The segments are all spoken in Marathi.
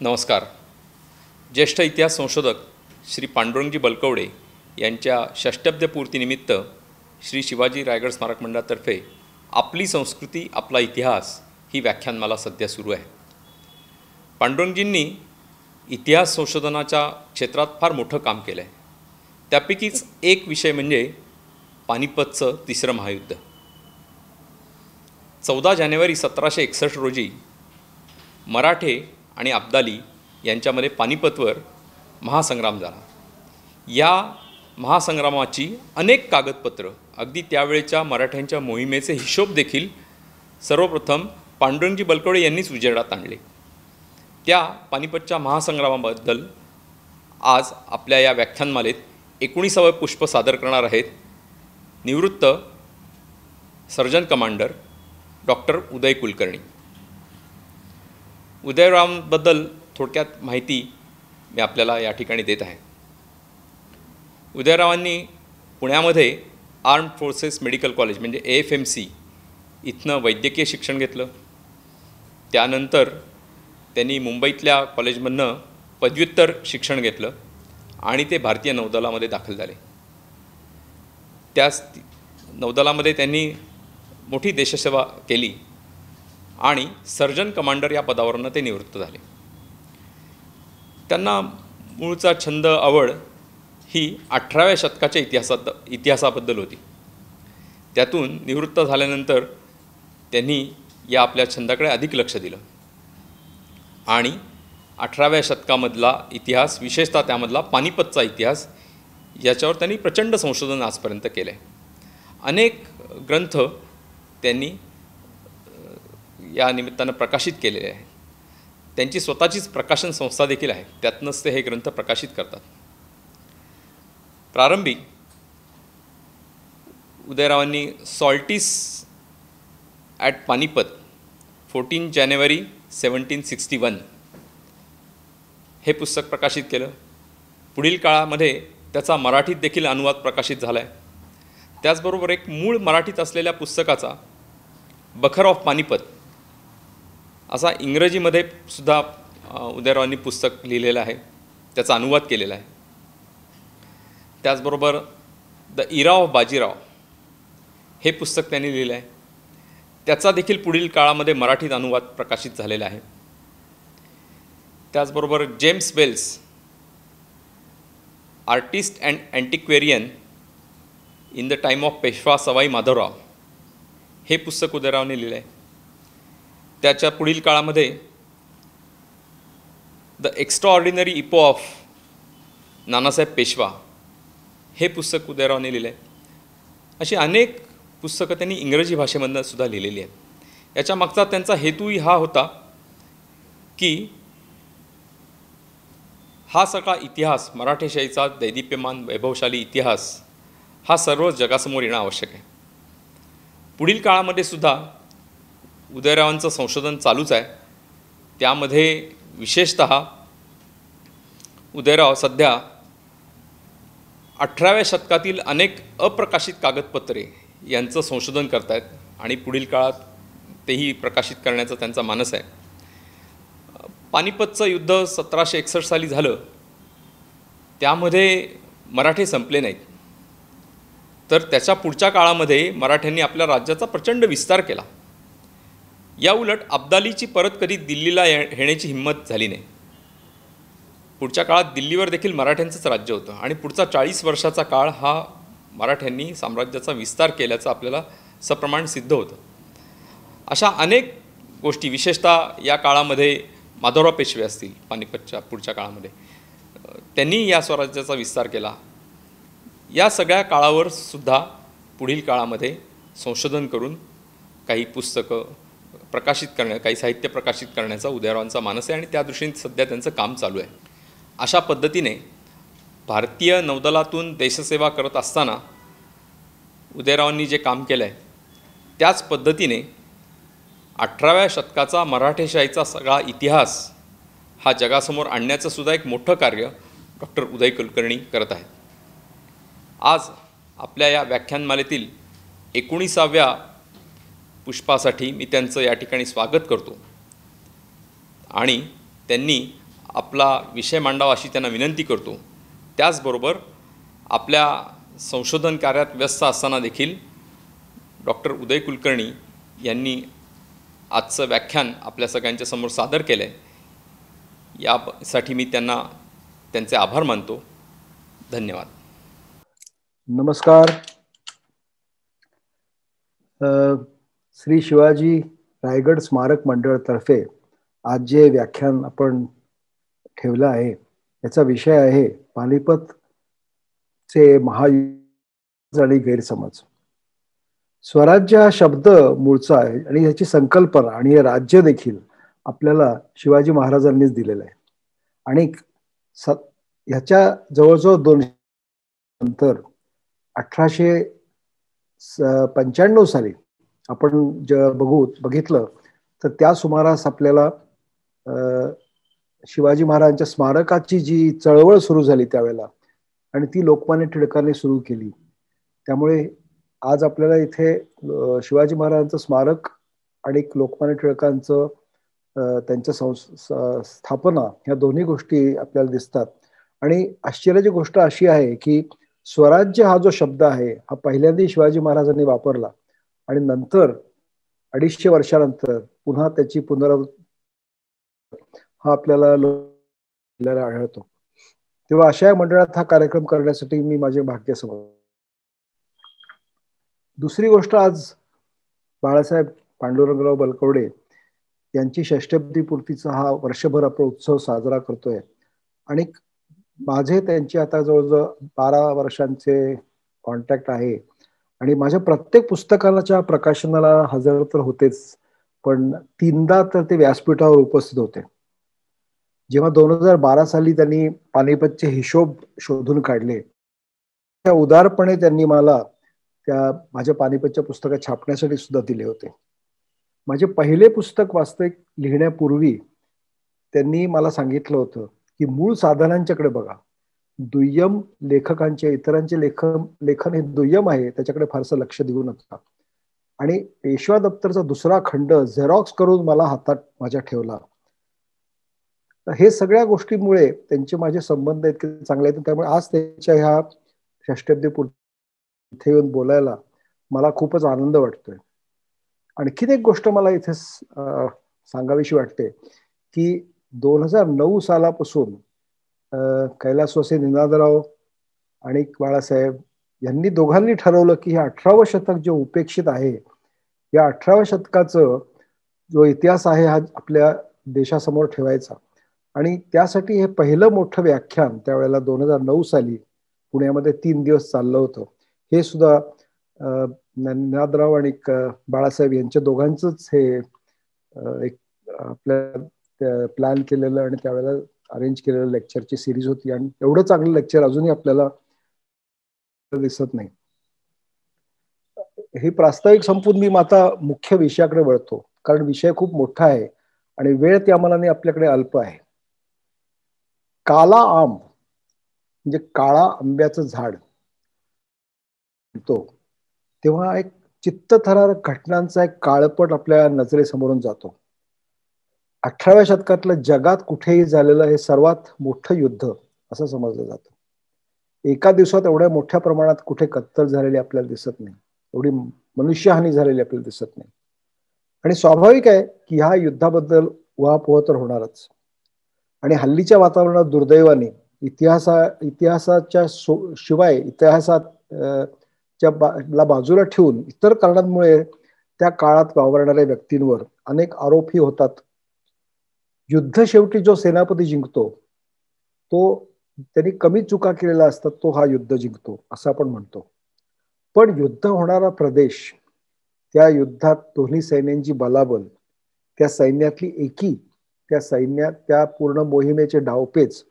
नमस्कार. ज्येष्ठ इतिहास संशोधक श्री पांडुरंगजी बलकवडे यांच्या षष्टब्दपूर्तीनिमित्त श्री शिवाजी रायगड स्मारक मंडळातर्फे आपली संस्कृती आपला इतिहास ही व्याख्यानमाला सध्या सुरू आहे. पांडुरंगजींनी इतिहास संशोधनाच्या क्षेत्रात फार मोठं काम केलं आहे. त्यापैकीच एक विषय म्हणजे पानिपतचं तिसरं महायुद्ध. 14 जानेवारी 1761 रोजी मराठे आणि अब्दाली यांच्यामध्ये पानिपतवर महासंग्राम झाला. या महासंग्रामाची अनेक कागदपत्र, अगदी त्यावेळेच्या मराठ्यांच्या मोहिमेचे हिशोब देखील सर्वप्रथम पांडुरंगजी बलकवडे यांनीच उजेडात आणले. त्या पानिपतच्या महासंग्रामाबद्दल आज आपल्या या व्याख्यानमालेत 19वे पुष्प सादर करणार आहेत निवृत्त सर्जन कमांडर डॉक्टर उदय कुलकर्णी. उदयरावांबद्दल थोडक्यात माहिती मी आपल्याला या ठिकाणी देत आहे. उदयरावांनी पुण्यामध्ये आर्म्ड फोर्सेस मेडिकल कॉलेज म्हणजे AFMC इथनं वैद्यकीय शिक्षण घेतलं. त्यानंतर त्यांनी मुंबईतल्या कॉलेजमधनं पदव्युत्तर शिक्षण घेतलं आणि ते भारतीय नौदलामध्ये दाखल झाले. त्याच नौदलामध्ये त्यांनी मोठी देशसेवा केली आणि सर्जन कमांडर या पदावरनं ते निवृत्त झाले. त्यांना मूळचा छंद, आवड ही 18व्या शतकाच्या इतिहासाबद्दल होती. त्यातून निवृत्त झाल्यानंतर त्यांनी या आपल्या छंदाकडे अधिक लक्ष दिलं आणि 18व्या शतकामधला इतिहास, विशेषतः त्यामधला पानिपतचा इतिहास, याच्यावर त्यांनी प्रचंड संशोधन आजपर्यंत केलं आहे. अनेक ग्रंथ त्यांनी या निमित्तानं प्रकाशित केलेले आहे. त्यांची स्वतःचीच प्रकाशन संस्था देखील आहे. त्यातनंच ते हे ग्रंथ प्रकाशित करतात. प्रारंभी उदयरावांनी सॉल्टिस ॲट पानिपत 14 जानेवारी 1761 हे पुस्तक प्रकाशित केलं. पुढील काळामध्ये त्याचा मराठीत देखील अनुवाद प्रकाशित झाला आहे. त्याचबरोबर एक मूळ मराठीत असलेल्या पुस्तकाचा बखर ऑफ पानिपत असा इंग्रजीमध्ये सुद्धा उदयरावांनी पुस्तक लिहिलेलं आहे, त्याचा अनुवाद केलेला आहे. त्याचबरोबर द इरा ऑफ बाजीराव हे पुस्तक त्यांनी लिहिलं आहे. त्याचा देखील पुढील काळामध्ये मराठीत अनुवाद प्रकाशित झालेला आहे. त्याचबरोबर James Wales artist and antiquarian in the time of Peshwa Sawai Madhavrao हे पुस्तक उदयरावांनी लिहिलं आहे. त्याच्या पुढील काळामध्ये the extraordinary epoch of Nanasaheb Peshwa हे पुस्तक उदयरावांनी लिहिलं आहे. अशी अनेक पुस्तकं त्यांनी इंग्रजी भाषेमधनं सुद्धा लिहिलेली आहेत. याच्या मागचा त्यांचा हेतूही हा होता की हा सगळा इतिहास, मराठेशाहीचा दैदिप्यमान वैभवशाली इतिहास हा सर्व जगासमोर येणं आवश्यक आहे. पुढील काळामध्ये सुद्धा उदयरावांचं संशोधन चालूच आहे. त्यामध्ये विशेषतः उदयराव सध्या 18व्या शतकातील अनेक अप्रकाशित कागदपत्रे यांचं संशोधन करत आहेत आणि पुढील काळात तेही प्रकाशित करण्याचा त्यांचा मानस आहे. पानिपतचं युद्ध 1761 साली झालं. त्यामध्ये मराठे संपले नाहीत, तर त्याच्या पुढच्या काळामध्ये मराठ्यांनी आपल्या राज्याचा प्रचंड विस्तार केला. या उलट अब्दालीची परत कधी दिल्लीला येण्याची हिंमत झाली नाही. पुढच्या काळात दिल्लीवर देखील मराठ्यांचंच राज्य होतं आणि पुढचा 40 वर्षाचा काळ हा मराठ्यांनी साम्राज्याचा विस्तार केल्याचं आपल्याला सप्रमाण सिद्ध होतं. अशा अनेक गोष्टी, विशेषतः या काळामध्ये माधवराव पेशवे असतील, पानिपतच्या पुढच्या काळामध्ये त्यांनी या स्वराज्याचा विस्तार केला. या सगळ्या काळावर सुद्धा पुढील काळामध्ये संशोधन करून काही पुस्तकं प्रकाशित करण्या, काही साहित्य प्रकाशित करण्याचा उदयरावांचा मानस आहे आणि त्या दृष्टीने सध्या त्यांचं काम चालू आहे. अशा पद्धतीने भारतीय नौदलातून देशसेवा करत असताना उदयरावांनी जे काम केलं आहे त्याच पद्धतीने 18व्या शतकाचा मराठेशाहीचा सगळा इतिहास हा जगासमोर आणण्याचं सुद्धा एक मोठं कार्य डॉक्टर उदय कुलकर्णी करत आहेत. आज आपल्या या व्याख्यानमालेतील 19व्या पुष्पासाठी मी त्यांचं या ठिकाणी स्वागत करतो आणि त्यांनी आपला विषय मांडावा अशी त्यांना विनंती करतो. त्याचबरोबर आपल्या संशोधन कार्यात व्यस्त असताना देखील डॉक्टर उदय कुलकर्णी यांनी आजचं व्याख्यान आपल्या सगळ्यांच्या समोर सादर केलं आहे. यासाठी मी त्यांना त्यांचे आभार मानतो. धन्यवाद. नमस्कार. श्री शिवाजी रायगड स्मारक मंडळातर्फे आज जे व्याख्यान आपण ठेवलं आहे याचा विषय आहे पानिपतचे महायुद्ध आणि गैरसमज. स्वराज्य हा शब्द मूळचा आहे आणि याची संकल्पना आणि हे राज्य देखील आपल्याला शिवाजी महाराजांनीच दिलेलं आहे. आणि ह्याच्या जवळजवळ 200 नंतर 1895 साली आपण बघितलं तर त्या सुमारास आपल्याला शिवाजी महाराजांच्या स्मारकाची जी चळवळ सुरू झाली त्यावेळेला आणि ती लोकमान्य टिळकांनी सुरू केली. त्यामुळे आज आपल्याला इथे शिवाजी महाराजांचं स्मारक आणि लोकमान्य टिळकांचं त्यांच्या स्थापना ह्या दोन्ही गोष्टी आपल्याला दिसतात. आणि आश्चर्याची गोष्ट अशी आहे की स्वराज्य हा जो शब्द आहे हा पहिल्यांदा शिवाजी महाराजांनी वापरला आणि नंतर 250 वर्षानंतर पुन्हा त्याची पुनरावृत्ती हा आपल्याला आढळतो. तेव्हा अशा मंडळात हा कार्यक्रम करण्यासाठी मी माझे भाग्य समजतो. दुसरी गोष्ट, आज बाळासाहेब पांडुरंगराव बलकवडे यांची षष्टपदी पूर्तीचा हा वर्षभर आपण उत्सव साजरा करतोय आणि माझे त्यांचे आता जवळजवळ 12 वर्षांचे कॉन्टॅक्ट आहे आणि माझ्या प्रत्येक पुस्तकाच्या प्रकाशनाला हजर तर होतेच, पण 3दा तर ते व्यासपीठावर उपस्थित होते. जेव्हा 2012 साली त्यांनी पानिपतचे हिशोब शोधून काढले, त्या उदारपणे त्यांनी मला त्या माझ्या पानिपतच्या पुस्तकात छापण्यासाठी सुद्धा दिले होते. माझे पहिले पुस्तक वास्तविक लिहिण्यापूर्वी त्यांनी मला सांगितलं होतं की मूळ साधनांच्याकडे बघा, दुय्यम लेखकांचे इतरांचे लेखन हे दुय्यम आहे, त्याच्याकडे फारसं लक्ष देऊ नका. आणि पेशवा दप्तरचा दुसरा खंड झेरॉक्स करून मला हातात माझ्या ठेवला. हे सगळ्या गोष्टींमुळे त्यांचे माझे संबंध इतके चांगले आहेत. त्यामुळे आज त्यांच्या ह्या षष्टपदी इथे येऊन बोलायला मला खूपच आनंद वाटतोय. आणखीन एक गोष्ट मला इथे सांगावीशी वाटते की 2009 सालापासून कैलासवासी निनादराव आणि बाळासाहेब यांनी दोघांनी ठरवलं की हे 18वं शतक जे उपेक्षित आहे, या 18व्या शतकाचं जो इतिहास आहे हा आपल्या देशासमोर ठेवायचा. आणि त्यासाठी हे पहिलं मोठं व्याख्यान त्यावेळेला 2009 साली पुण्यामध्ये 3 दिवस चाललं होतं. हे सुद्धा निनादराव आणि बाळासाहेब यांच्या दोघांचंच हे एक आपल्या प्लॅन केलेलं आणि त्यावेळेला अरेंज केलेलं लेक्चरची सिरीज होती. आणि एवढं चांगलं लेक्चर अजूनही आपल्याला दिसत नाही. हे प्रास्ताविक संपून मी आता मुख्य विषयाकडे वळतो, कारण विषय खूप मोठा आहे आणि वेळ त्या मानाने आपल्याकडे अल्प आहे. काला आंब म्हणजे काळा आंब्याचं झाड तो तेव्हा एक चित्तथरारक घटनांचा एक काळपट आपल्या नजरेसमोरून जातो. 18व्या शतकातलं जगात कुठेही झालेलं हे सर्वात मोठं युद्ध असं समजलं जातं. एका दिवसात एवढ्या मोठ्या प्रमाणात कुठे कत्तल झालेली आपल्याला दिसत नाही, एवढी मनुष्यहानी झालेली आपल्याला दिसत नाही. आणि स्वाभाविक आहे की ह्या युद्धाबद्दल उहापोह तर होणारच. आणि हल्लीच्या वातावरणात दुर्दैवाने इतिहासाच्या शिवाय इतिहासात बाजूला ठेवून इतर कारणांमुळे त्या काळात वावरणाऱ्या व्यक्तींवर अनेक आरोपही होतात. युद्ध शेवटी जो सेनापती जिंकतो तो त्यांनी कमी चुका केलेला असतात, तो हा युद्ध जिंकतो असं आपण म्हणतो. पण युद्ध होणारा प्रदेश, त्या युद्धात दोन्ही सैन्यांची बलाबल, त्या सैन्यातली एकी, त्या पूर्ण मोहिमेचे डावपेच,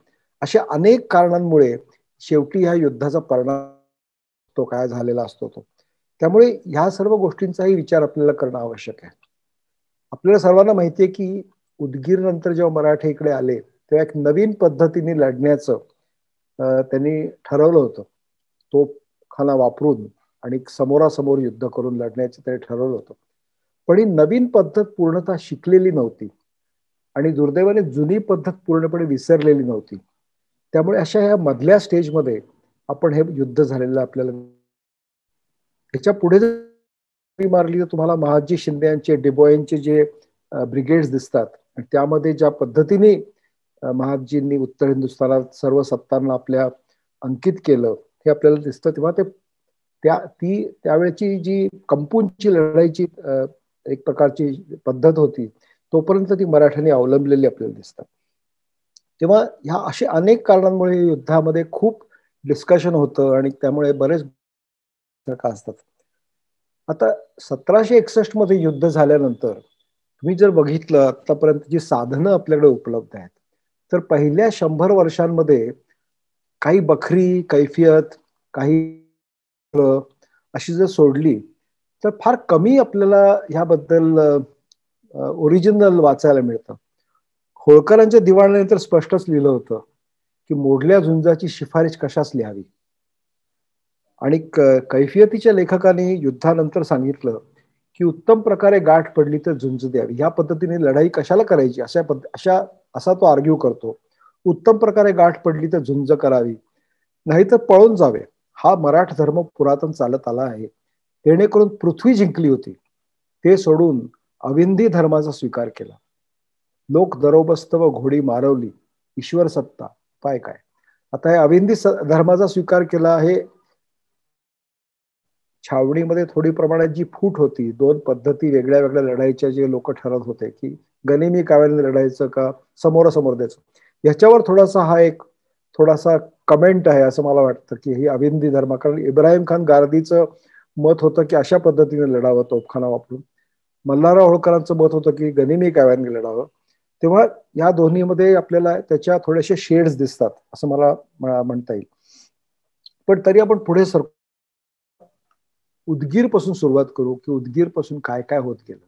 अशा अनेक कारणांमुळे शेवटी ह्या युद्धाचा परिणाम तो काय झालेला असतो तो. त्यामुळे ह्या सर्व गोष्टींचाही विचार आपल्याला करणं आवश्यक आहे. आपल्याला सर्वांना माहिती आहे की उदगीर नंतर जेव्हा मराठे इकडे आले तेव्हा एक नवीन पद्धतीने लढण्याचं त्यांनी ठरवलं होतं. तोफखाना वापरून आणि समोरासमोर युद्ध करून लढण्याचं त्यांनी ठरवलं होतं. पण ही नवीन पद्धत पूर्णतः शिकलेली नव्हती आणि दुर्दैवाने जुनी पद्धत पूर्णपणे विसरलेली नव्हती. त्यामुळे अशा ह्या मधल्या स्टेजमध्ये आपण हे युद्ध झालेलं आपल्याला. ह्याच्या पुढे जर मारली तर तुम्हाला महादजी शिंदे यांचे डिबॉयनचे जे ब्रिगेड्स दिसतात, आणि त्यामध्ये ज्या पद्धतीने महादजींनी उत्तर हिंदुस्थानात सर्व सत्तांना आपल्या अंकित केलं हे आपल्याला दिसतं. तेव्हा ते त्यावेळेची जी कंपूंची लढाईची एक प्रकारची पद्धत होती, तोपर्यंत ती मराठ्यांनी अवलंबलेली आपल्याला दिसतात. तेव्हा ह्या अशा अनेक कारणांमुळे युद्धामध्ये खूप डिस्कशन होतं आणि त्यामुळे बरेच असतात. आता 1761 मध्ये युद्ध झाल्यानंतर तुम्ही जर बघितलं आतापर्यंत जी साधनं आपल्याकडे उपलब्ध आहेत, तर पहिल्या 100 वर्षांमध्ये काही बखरी कैफियत, काही अशी जर सोडली तर फार कमी आपल्याला ह्याबद्दल ओरिजिनल वाचायला मिळतं. होळकरांच्या दिवाणाने तर स्पष्टच लिहिलं होतं की मोडल्या झुंजाची शिफारस कशास लिहावी. आणि कैफियतीच्या लेखकाने युद्धानंतर सांगितलं की उत्तम प्रकारे गाठ पडली तर झुंज द्यावी. ह्या पद्धतीने लढाई कशाला करायची असा तो आर्ग्यू करतो. उत्तम प्रकारे गाठ पडली तर झुंज करावी, नाहीतर पळून जावे. हा मराठ धर्म पुरातन चालत आला आहे. जेणेकरून पृथ्वी जिंकली होती, ते सोडून अविंधी धर्माचा स्वीकार केला. लोक दरोबस्त व घोडी मारवली, ईश्वर सत्ता पाय काय. आता हे अविंधी धर्माचा स्वीकार केला. हे छावणीमध्ये थोडी प्रमाणात जी फूट होती, दोन पद्धती वेगळ्या वेगळ्या लढाईच्या जे लोक ठरत होते की गनिमी काव्याने लढायचं का समोरासमोर द्यायचं, याच्यावर थोडासा कमेंट आहे असं मला वाटतं की ही अविंधी धर्म. कारण इब्राहिम खान गार्दीचं मत होतं की अशा पद्धतीने लढावं तोफखाना वापरून. मल्हारराव होळकरांचं मत होतं की गनिमी काव्याने लढावं. तेव्हा या दोन्हीमध्ये आपल्याला त्याच्या थोडेसे शेड्स दिसतात असं मला म्हणता येईल. पण तरी आपण पुढे उदगीर पासून सुरुवात करू की उदगीर पासून काय काय होत गेलं.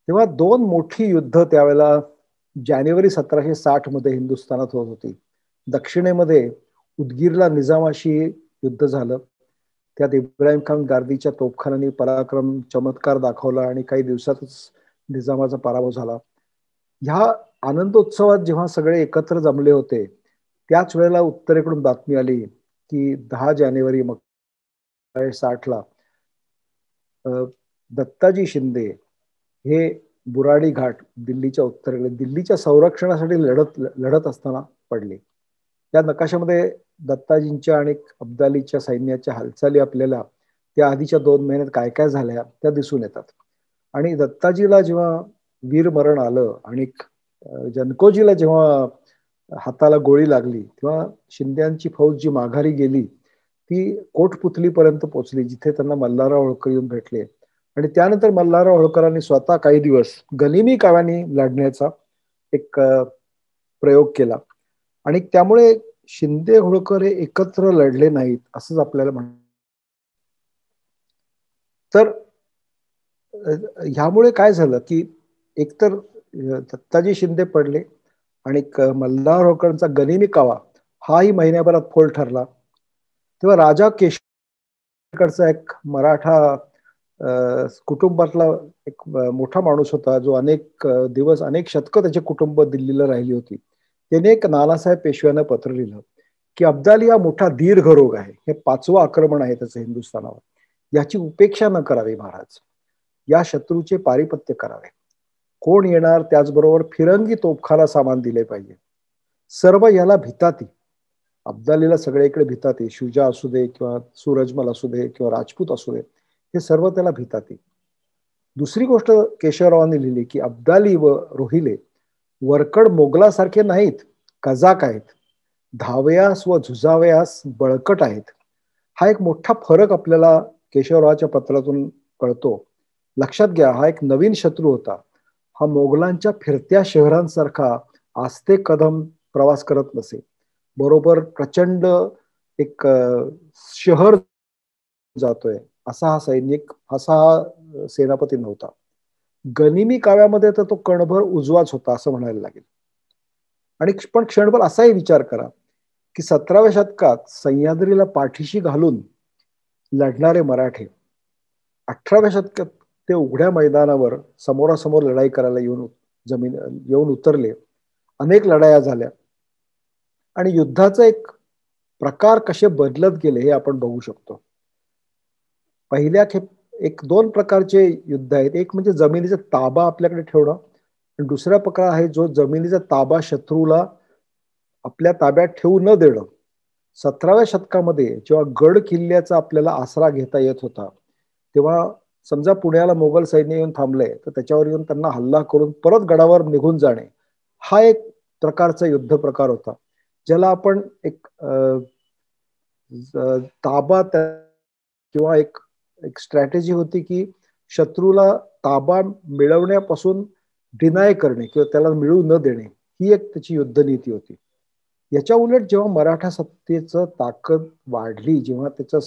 तेव्हा दोन मोठी युद्ध त्यावेळेला जानेवारी 1760 मध्ये हिंदुस्थानात होत होती. दक्षिणेमध्ये उदगीरला निजामाशी युद्ध झालं. त्यात इब्राहिम खान गार्दीच्या तोफखान्यांनी पराक्रम चमत्कार दाखवला आणि काही दिवसातच निजामाचा पराभव झाला. ह्या आनंदोत्सवात जेव्हा सगळे एकत्र जमले होते, त्याच वेळेला उत्तरेकडून बातमी आली की 10 जानेवारी 60ला दत्ताजी शिंदे हे बुराडी घाट दिल्लीच्या उत्तरेकडे दिल्लीच्या संरक्षणासाठी लढत असताना पडले. त्या नकाशामध्ये दत्ताजींच्या आणि अब्दालीच्या सैन्याच्या हालचाली आपल्याला त्या आधीच्या 2 महिन्यात काय काय झाल्या त्या दिसून येतात. आणि दत्ताजीला जेव्हा वीर मरण आलं आणि जनकोजीला जेव्हा हाताला गोळी लागली, तेव्हा शिंद्यांची फौज जी माघारी गेली ती कोटपुतलीपर्यंत पोहोचली, जिथे त्यांना मल्हारराव होळकर येऊन भेटले. आणि त्यानंतर मल्हारराव होळकरांनी स्वतः काही दिवस गनिमी काव्याने लढण्याचा एक प्रयोग केला. आणि त्यामुळे शिंदे होळकर हे एकत्र लढले नाहीत असंच आपल्याला तर ह्यामुळे काय झालं की एकतर दत्ताजी शिंदे पडले आणि मल्हार होळकरांचा गनिमी कावा हाही महिन्याभरात फोल ठरला. तेव्हा राजा केशवकरचा एक मराठा कुटुंबातला एक मोठा माणूस होता, जो अनेक दिवस अनेक शतकं त्याचे कुटुंब दिल्लीला राहिली होती. त्याने एक नानासाहेब पेशव्यांना पत्र लिहिलं की अब्दाली हा मोठा दीर्घ रोग आहे, हे 5वं आक्रमण आहे त्याचं हिंदुस्थानावर. याची उपेक्षा न करावी महाराज, या शत्रूचे पारिपत्य करावे. कोण येणार त्याचबरोबर फिरंगी तोफखाना सामान दिले पाहिजे. सर्व याला भिताती, अब्दालीला सगळीकडे भिताती. शुजा असू दे किंवा सूरजमल असू दे किंवा राजपूत असू दे, हे सर्व त्याला भिताती. दुसरी गोष्ट केशवरावांनी लिहिली की अब्दाली व रोहिले वरकड मोगलासारखे नाहीत, कजाक आहेत. धावयास व झुजावयास बळकट आहेत. हा एक मोठा फरक आपल्याला केशवरावाच्या पत्रातून कळतो. लक्षात घ्या, हा एक नवीन शत्रू होता. हा मोगलांच्या फिरत्या शहरांसारखा आस्ते कदम प्रवास करत नसे. बरोबर प्रचंड एक शहर जातोय असा हा सैनिक, असा हा सेनापती नव्हता. गनिमी काव्यामध्ये तर तो कणभर उजवाच होता असं म्हणायला लागेल. आणि पण क्षणभर असाही विचार करा की 17व्या शतकात सह्याद्रीला पाठीशी घालून लढणारे मराठे 18व्या शतकात ते उघड्या मैदानावर समोरासमोर लढाई करायला येऊन जमीन येऊन उतरले. अनेक लढाया झाल्या आणि युद्धाचा एक प्रकार कसे बदलत गेले हे आपण बघू शकतो. पहिल्या एक दोन प्रकारचे युद्ध आहेत. एक म्हणजे जमिनीचा ताबा आपल्याकडे ठेवणं आणि दुसरा प्रकार आहे जो जमिनीचा ताबा शत्रूला आपल्या ताब्यात ठेवू न देणं. 17व्या शतकामध्ये जेव्हा गड किल्ल्याचा आपल्याला आसरा घेता येत होता, तेव्हा समजा पुण्याला मोगल सैन्य येऊन थांबलंय तर त्याच्यावर येऊन त्यांना हल्ला करून परत गडावर निघून जाणे, हा एक प्रकारचा युद्ध प्रकार होता, ज्याला आपण एक ताबा किंवा एक एक स्ट्रॅटेजी होती की शत्रूला ताबा मिळवण्यापासून डिनाय करणे किंवा त्याला मिळू न देणे, ही एक त्याची युद्धनीती होती. याच्या उलट जेव्हा मराठा सत्तेचं ताकद वाढली, जेव्हा त्याचं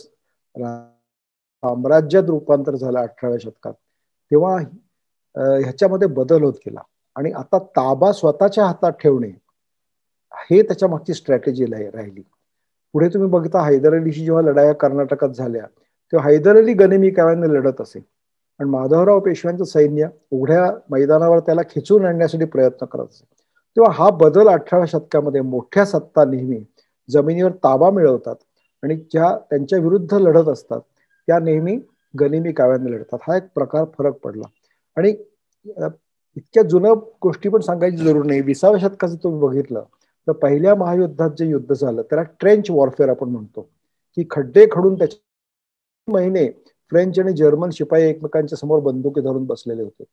साम्राज्यात रूपांतर झालं 18व्या शतकात, तेव्हा ह्याच्यामध्ये बदल होत गेला आणि आता ताबा स्वतःच्या हातात ठेवणे हे त्याच्या मागची स्ट्रॅटेजी राहिली. पुढे तुम्ही बघता हैदर अलीशी जेव्हा लढाया कर्नाटकात झाल्या तेव्हा हैदर अली गनिमी काव्याने लढत असे आणि माधवराव पेशव्यांचं सैन्य उघड्या मैदानावर त्याला खिचून आणण्यासाठी प्रयत्न करत असे. तेव्हा हा बदल 18व्या शतकामध्ये मोठ्या सत्ता नेहमी जमिनीवर ताबा मिळवतात आणि ज्या त्यांच्या विरुद्ध लढत असतात त्या नेहमी गनिमी काव्याने लढतात. हा एक प्रकार फरक पडला आणि इतक्या जुन्या गोष्टी पण सांगायची जरूर नाही. 20व्या शतकाचं तुम्ही बघितलं तर पहिल्या महायुद्धात जे युद्ध झालं त्याला ट्रेंच वॉरफेअर आपण म्हणतो, की खड्डे खडून त्याच्या महिने फ्रेंच आणि जर्मन शिपाई एकमेकांच्या समोर बंदुकी धरून बसलेले होते.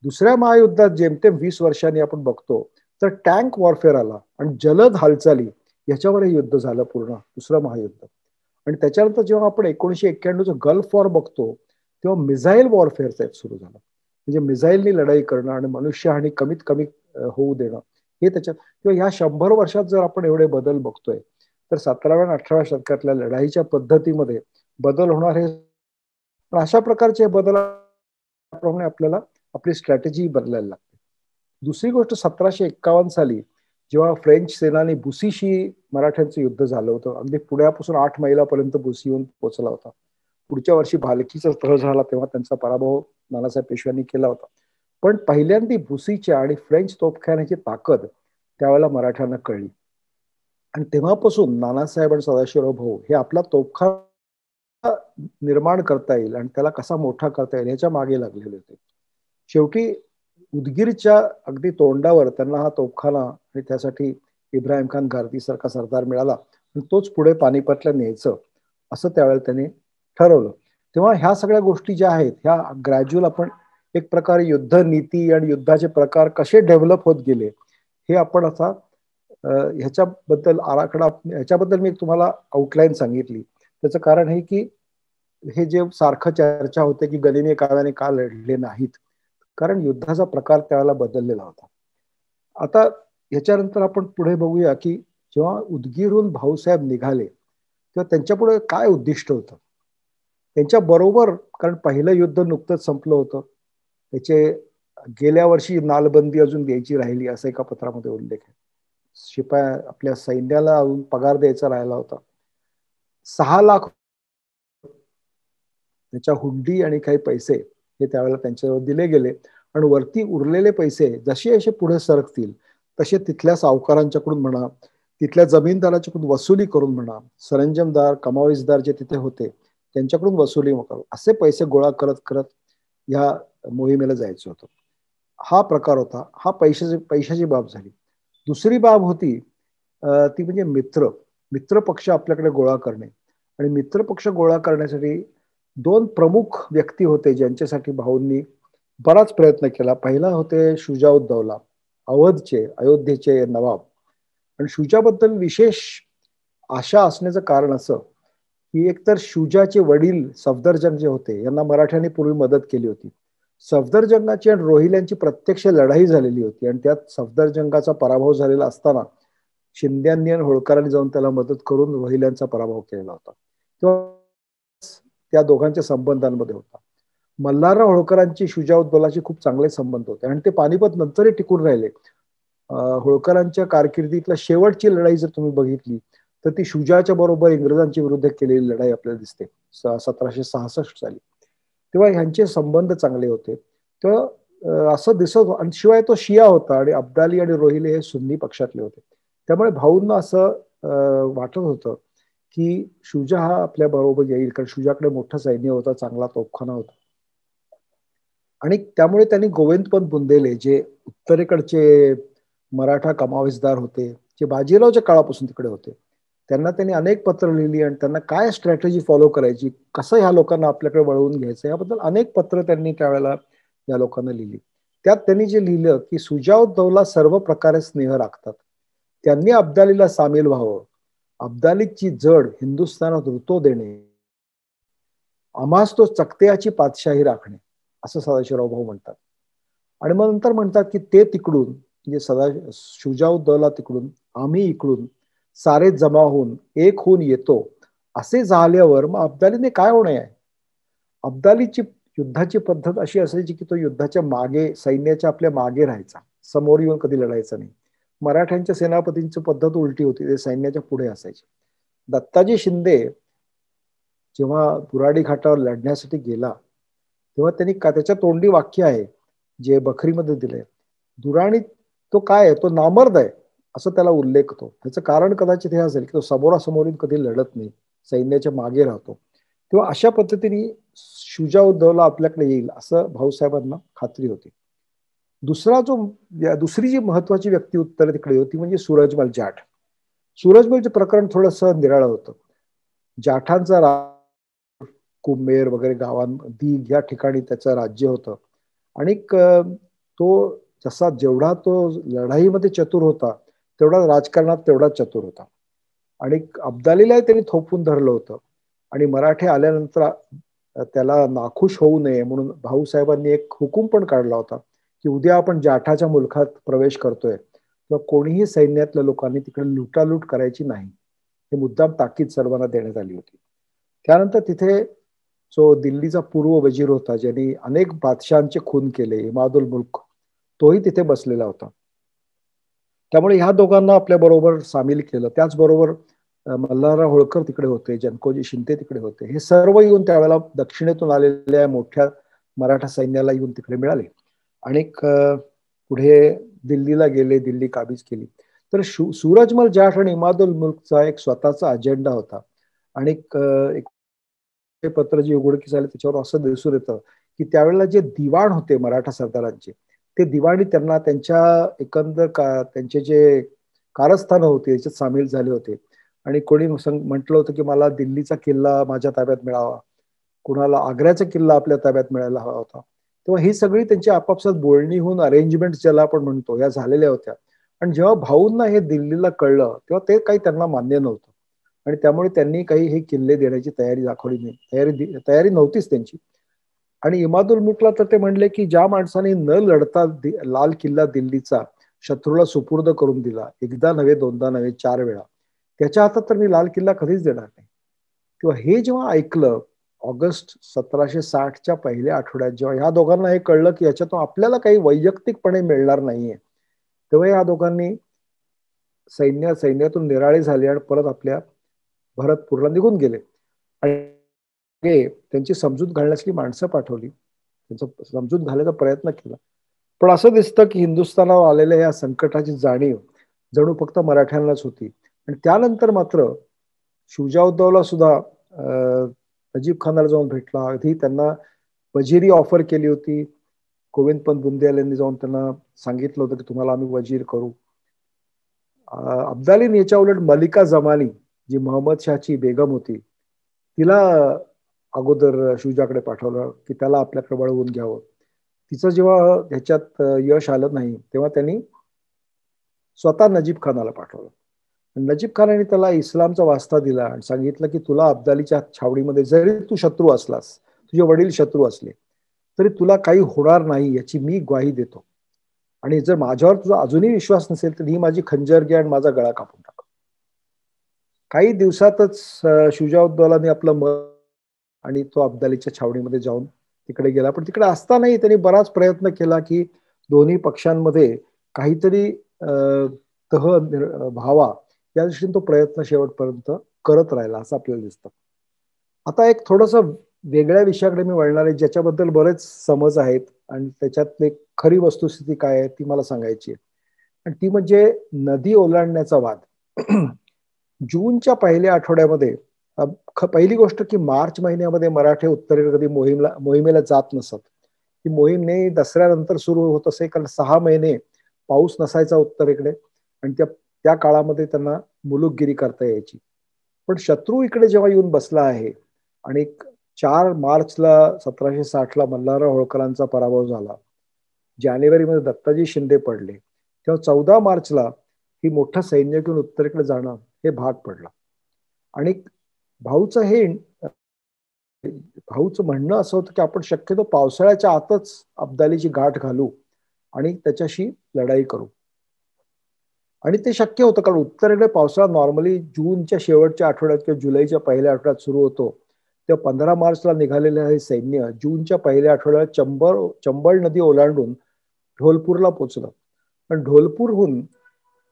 दुसऱ्या महायुद्धात जेमतेम 20 वर्षांनी आपण बघतो तर टँक वॉरफेअर आला आणि जलद हालचाली याच्यावर हे युद्ध झालं पूर्ण दुसरं महायुद्ध. आणि त्याच्यानंतर जेव्हा आपण 1991चं गल्फ वॉर बघतो तेव्हा मिसाईल वॉरफेअर सुरू झालं, म्हणजे मिसाईलनी लढाई करणं आणि मनुष्यहानी कमीत कमी होऊ देणं हे त्याच्यात. किंवा ह्या 100 वर्षात जर आपण एवढे बदल बघतोय तर 17व्या आणि 18व्या शतकातल्या लढाईच्या पद्धतीमध्ये बदल होणार हे. अशा प्रकारचे बदल आपल्याला आपली स्ट्रॅटेजी बदलायला लागते. दुसरी गोष्ट 1751 साली जेव्हा फ्रेंच सेनानी बुसीशी मराठ्यांचं युद्ध झालं होतं, अगदी पुण्यापासून 8 मैलापर्यंत बुसी येऊन पोहोचला होता. पुढच्या वर्षी भालकीचा तह झाला तेव्हा त्यांचा पराभव नानासाहेब पेशव्यांनी केला होता. पण पहिल्यांदा बुसीच्या आणि फ्रेंच तोफखान्याची ताकद त्यावेळेला मराठ्यांना कळली आणि तेव्हापासून नानासाहेब आणि सदाशिवराव भाऊ हे आपला तोफखाना निर्माण करता येईल आणि त्याला कसा मोठा करता येईल ह्याच्या मागे लागलेले होते. शेवटी उदगीरच्या अगदी तोंडावर त्यांना हा तोफखाना आणि त्यासाठी इब्राहिम खान गारदी सारखा सरदार मिळाला आणि तोच पुढे पानिपतला न्यायचं असं त्यावेळेला त्यांनी ठरवलं. तेव्हा ह्या सगळ्या गोष्टी ज्या आहेत ह्या ग्रॅज्युअल आपण एक प्रकारे युद्ध नीती आणि युद्धाचे प्रकार कसे डेव्हलप होत गेले हे आपण आता ह्याच्याबद्दल आराखडा ह्याच्याबद्दल मी तुम्हाला आउटलाईन सांगितली. त्याचं कारण हे की हे जे सारखं चर्चा होते की गनिमी काव्याने का लढले नाहीत, कारण युद्धाचा प्रकार त्यावेळेला बदललेला होता. आता ह्याच्यानंतर आपण पुढे बघूया की जेव्हा उदगीरहून भाऊसाहेब निघाले तेव्हा त्यांच्या पुढे काय उद्दिष्ट होतं त्यांच्या बरोबर, कारण पहिलं युद्ध नुकतंच संपलं होतं, त्याचे गेल्या वर्षी नालबंदी अजून द्यायची राहिली असं एका पत्रामध्ये उल्लेख आहे. शिपाई आपल्या सैन्याला पगार द्यायचा राहिला होता. 6 लाख त्याच्या हुंडी आणि काही पैसे हे त्यावेळेला त्यांच्यावर दिले गेले आणि वरती उरलेले पैसे जसे जसे पुढे सरकतील तसे तिथल्या सावकारांच्याकडून म्हणा, तिथल्या जमीनदाराच्याकडून वसुली करून म्हणा, सरंजामदार कमावीजदार जे तिथे होते त्यांच्याकडून वसुली करून असे पैसे गोळा करत करत ह्या मोहिमेला जायचं होतं. हा प्रकार होता. हा पैशाची बाब झाली. दुसरी बाब होती ती म्हणजे मित्र पक्ष आपल्याकडे गोळा करणे. आणि मित्र पक्ष गोळा करण्यासाठी 2 प्रमुख व्यक्ती होते ज्यांच्यासाठी भाऊंनी बराच प्रयत्न केला. पहिला होते शुजाउद्दौला, अयोध्येचे नवाब. आणि शुजाबद्दल विशेष आशा असण्याचं कारण असं की एकतर शुजाचे वडील सफदरजंग जे होते यांना मराठ्यांनी पूर्वी मदत केली होती. सफदरजंगाची आणि रोहिल्यांची प्रत्यक्ष लढाई झालेली होती आणि त्यात सफदरजंगाचा पराभव झालेला असताना शिंद्यांनी आणि होळकरांनी जाऊन त्याला मदत करून रोहिल्यांचा पराभव केलेला होता. त्या दोघांच्या संबंधांमध्ये होता. मल्हारराव होळकरांची शुजाउद्दौलाशी खूप चांगले संबंध होते आणि ते पानिपत नंतरही टिकून राहिले. होळकरांच्या कारकिर्दीतला शेवटची लढाई जर तुम्ही बघितली तर ती शुजाच्या बरोबर इंग्रजांच्या विरुद्ध केलेली लढाई आपल्याला दिसते 1766 साली. तेव्हा ह्यांचे संबंध चांगले होते. तर असं दिसत. आणि शिवाय तो शिया होता आणि अब्दाली आणि रोहिले हे सुन्नी पक्षातले होते. त्यामुळे भाऊंना असं वाटत होतं की शुजा हा आपल्या बरोबर येईल, कारण शुजाकडे मोठं सैन्य होता, चांगला तोफखाना होता. आणि त्यामुळे त्यांनी गोविंदपंत बुंदेले, जे उत्तरेकडचे मराठा कमावेशदार होते, जे बाजीरावच्या काळापासून तिकडे होते, त्यांना त्यांनी अनेक पत्र लिहिली आणि त्यांना काय स्ट्रॅटेजी फॉलो करायची, कसं ह्या लोकांना आपल्याकडे वळवून घ्यायचं, याबद्दल अनेक पत्र त्यांनी त्यावेळेला या लोकांना लिहिली. त्यात त्यांनी जे लिहिलं की सुजाउद्दौला सर्व प्रकारे स्नेह राखतात, त्यांनी अब्दालीला सामील व्हावं, अब्दालीची जड हिंदुस्थानात ऋतो देणे, आम्हास तो चकत्याची पातशाही राखणे, असं सदाशिवराव भाऊ म्हणतात. आणि मग नंतर म्हणतात की ते तिकडून, म्हणजे शुजाउद्दौला तिकडून, आम्ही इकडून सारे जमा होऊन एक होऊन येतो, असे झाल्यावर मग अब्दालीने काय होणे आहे. अब्दालीची युद्धाची पद्धत अशी असायची की तो युद्धाच्या मागे, सैन्याच्या आपल्या मागे राहायचा, समोर येऊन कधी लढायचा नाही. मराठ्यांच्या सेनापतींची पद्धत उलटी होती, ते सैन्याच्या पुढे असायचे. दत्ताजी शिंदे जेव्हा बुराडी घाटावर लढण्यासाठी गेला, तेव्हा त्यांनी त्याच्या तोंडी वाक्य आहे जे बखरीमध्ये दिलंय, दुराणी तो काय आहे, तो नामर्द आहे, असं त्याला उल्लेख होतो. त्याचं कारण कदाचित हे असेल की तो समोरासमोरून कधी लढत नाही, सैन्याच्या मागे राहतो. तेव्हा अशा पद्धतीने शुजाउद्दौला आपल्याकडे येईल असं भाऊसाहेबांना खात्री होती. दुसरी जी महत्वाची व्यक्ती उत्तर तिकडे होती म्हणजे सूरजमल जाट. सूरजमलचे प्रकरण थोडंसं निराळं होतं. जाठांचा कुंभेर वगैरे गावांमध्ये या ठिकाणी त्याचं राज्य होतं. आणि तो जेवढा तो लढाईमध्ये चतुर होता, तेवढा राजकारणात तेवढा चतुर होता. आणि अब्दालीलाही त्यांनी थोपवून धरलं होतं. आणि मराठे आल्यानंतर त्याला नाखुश होऊ नये म्हणून भाऊसाहेबांनी एक हुकूम पण काढला होता की उद्या आपण जाठाच्या मुलखात प्रवेश करतोय, किंवा कोणीही सैन्यातल्या लोकांनी तिकडे लुटालूट करायची नाही, हे मुद्दाम ताकीद सर्वांना देण्यात आली होती. त्यानंतर तिथे जो दिल्लीचा पूर्व वजीर होता, ज्यांनी अनेक बादशहांचे खून केले, इमादुल मुल्क, तोही तिथे बसलेला होता. त्यामुळे ह्या दोघांना आपल्या बरोबर सामील केलं. त्याचबरोबर मल्हारराव होळकर तिकडे होते, जनकोजी शिंदे तिकडे होते. हे सर्व येऊन त्यावेळेला दक्षिणेतून आलेल्या मोठ्या मराठा सैन्याला येऊन तिकडे मिळाले. आणि पुढे दिल्लीला गेले, दिल्ली काबीज केली. तर सूरजमल जाट आणि इमादुल मुल्कचा एक स्वतःचा अजेंडा होता. आणि एक पत्र जे उघडकीस आले त्याच्यावर असं दिसून येतं की त्यावेळेला जे दिवाण होते मराठा सरदारांचे, ते दिवाणी त्यांना त्यांच्या एकंदर त्यांचे जे कारस्थान होते याच्यात सामील झाले होते. आणि कोणी म्हटलं होतं की मला दिल्लीचा किल्ला माझ्या ताब्यात मिळावा, कुणाला आग्र्याचा किल्ला आपल्या ताब्यात मिळायला हवा होता. तेव्हा ही सगळी त्यांची आपापसात बोलणी होऊन अरेंजमेंट ज्याला आपण म्हणतो या झालेल्या होत्या. आणि जेव्हा भाऊंना हे दिल्लीला कळलं तेव्हा ते काही त्यांना मान्य नव्हतं. आणि त्यामुळे त्यांनी काही हे किल्ले देण्याची तयारी दाखवली नाही, तयारी नव्हतीच त्यांची. आणि इमादुल मुल्कला तर ते म्हणले की ज्या माणसाने न लढता लाल किल्ला दिल्लीचा शत्रूला सुपूर्द करून दिला, एकदा नव्हे, दोनदा नव्हे, 4 वेळा, त्याच्या हातात तर मी लाल किल्ला कधीच देणार नाही. किंवा हे जेव्हा ऐकलं ऑगस्ट 1760च्या पहिल्या आठवड्यात, जेव्हा ह्या दोघांना हे कळलं की याच्यातून आपल्याला काही वैयक्तिकपणे मिळणार नाहीये, तेव्हा या दोघांनी सैन्यातून निराळे झाले आणि परत आपल्या भरतपूरला निघून गेले. आणि त्यांची समजूत घालण्यासाठी माणसं पाठवली, त्यांचा समजूत घालायचा प्रयत्न केला. पण असं दिसतं की हिंदुस्थानावर आलेल्या या संकटाची जाणीव जणू फक्त मराठ्यांनाच होती. आणि त्यानंतर मात्र शुजाउद्दौला सुद्धा नजीब खानाला जाऊन भेटला. आधी त्यांना वजिरी ऑफर केली होती. गोविंदपंत बुंदेल यांनी जाऊन त्यांना सांगितलं होतं की तुम्हाला आम्ही वजीर करू. अब्दालीने याच्या उलट मलिका जमानी, जी मोहम्मद शहाची बेगम होती, तिला अगोदर शुजाकडे पाठवलं की त्याला आपल्याकडे वळवून घ्यावं. तिचं जेव्हा ह्याच्यात यश आलं नाही तेव्हा त्यांनी स्वतः नजीब खानाला पाठवलं. नजीब खानाने त्याला इस्लामचा वास्ता दिला आणि सांगितलं की तुला अब्दालीच्या छावणीमध्ये जरी तू शत्रू असलास, तुझे वडील शत्रू असले, तरी तुला काही होणार नाही याची मी ग्वाही देतो. आणि जर माझ्यावर तुझा अजूनही विश्वास नसेल तर ही माझी खंजर घे आणि माझा गळा कापून टाक. काही दिवसातच शुजाउद्दौलाने आपलं मत आणि तो अब्दालीच्या छावणीमध्ये जाऊन तिकडे गेला. पण तिकडे असतानाही त्यांनी बराच प्रयत्न केला की दोन्ही पक्षांमध्ये काहीतरी तह व्हावा, या दृष्टीने तो प्रयत्न शेवटपर्यंत करत राहिला असं आपल्याला दिसतं. आता एक थोडस वेगळ्या विषयाकडे मी वळणार आहे, ज्याच्याबद्दल बरेच समज आहेत आणि त्याच्यातली खरी वस्तुस्थिती काय आहे ती मला सांगायची आहे. आणि ती म्हणजे नदी ओलांडण्याचा वाद. जूनच्या पहिल्या आठवड्यामध्ये पहिली गोष्ट की मार्च महिन्यामध्ये मराठे उत्तरेकडे कधी मोहिमेला जात नसत. ही मोहीम ने दसऱ्यानंतर सुरू होत असे, कारण 6 महिने पाऊस नसायचा उत्तरेकडे आणि त्या काळामध्ये त्यांना मुलुकगिरी करता यायची. पण शत्रू इकडे जेव्हा येऊन बसला आहे आणि 4 मार्चला 1760ला मल्हारराव होळकरांचा पराभव झाला, जानेवारीमध्ये दत्ताजी शिंदे पडले, तेव्हा 14 मार्चला ही मोठं सैन्य घेऊन उत्तरेकडे जाणं हे भाग पडलं. आणि भाऊचं म्हणणं असं होतं की आपण शक्यतो पावसाळ्याच्या आतच अब्दालीची गाठ घालू आणि त्याच्याशी लढाई करू. आणि ते शक्य होतं, कारण उत्तरेकडे पावसाळा नॉर्मली जूनच्या शेवटच्या आठवड्यात किंवा जुलैच्या पहिल्या आठवड्यात सुरू होतो. तेव्हा 15 मार्चला निघालेलं हे सैन्य जूनच्या पहिल्या आठवड्यात चंबळ नदी ओलांडून ढोलपूरला पोचलं. पण ढोलपूरहून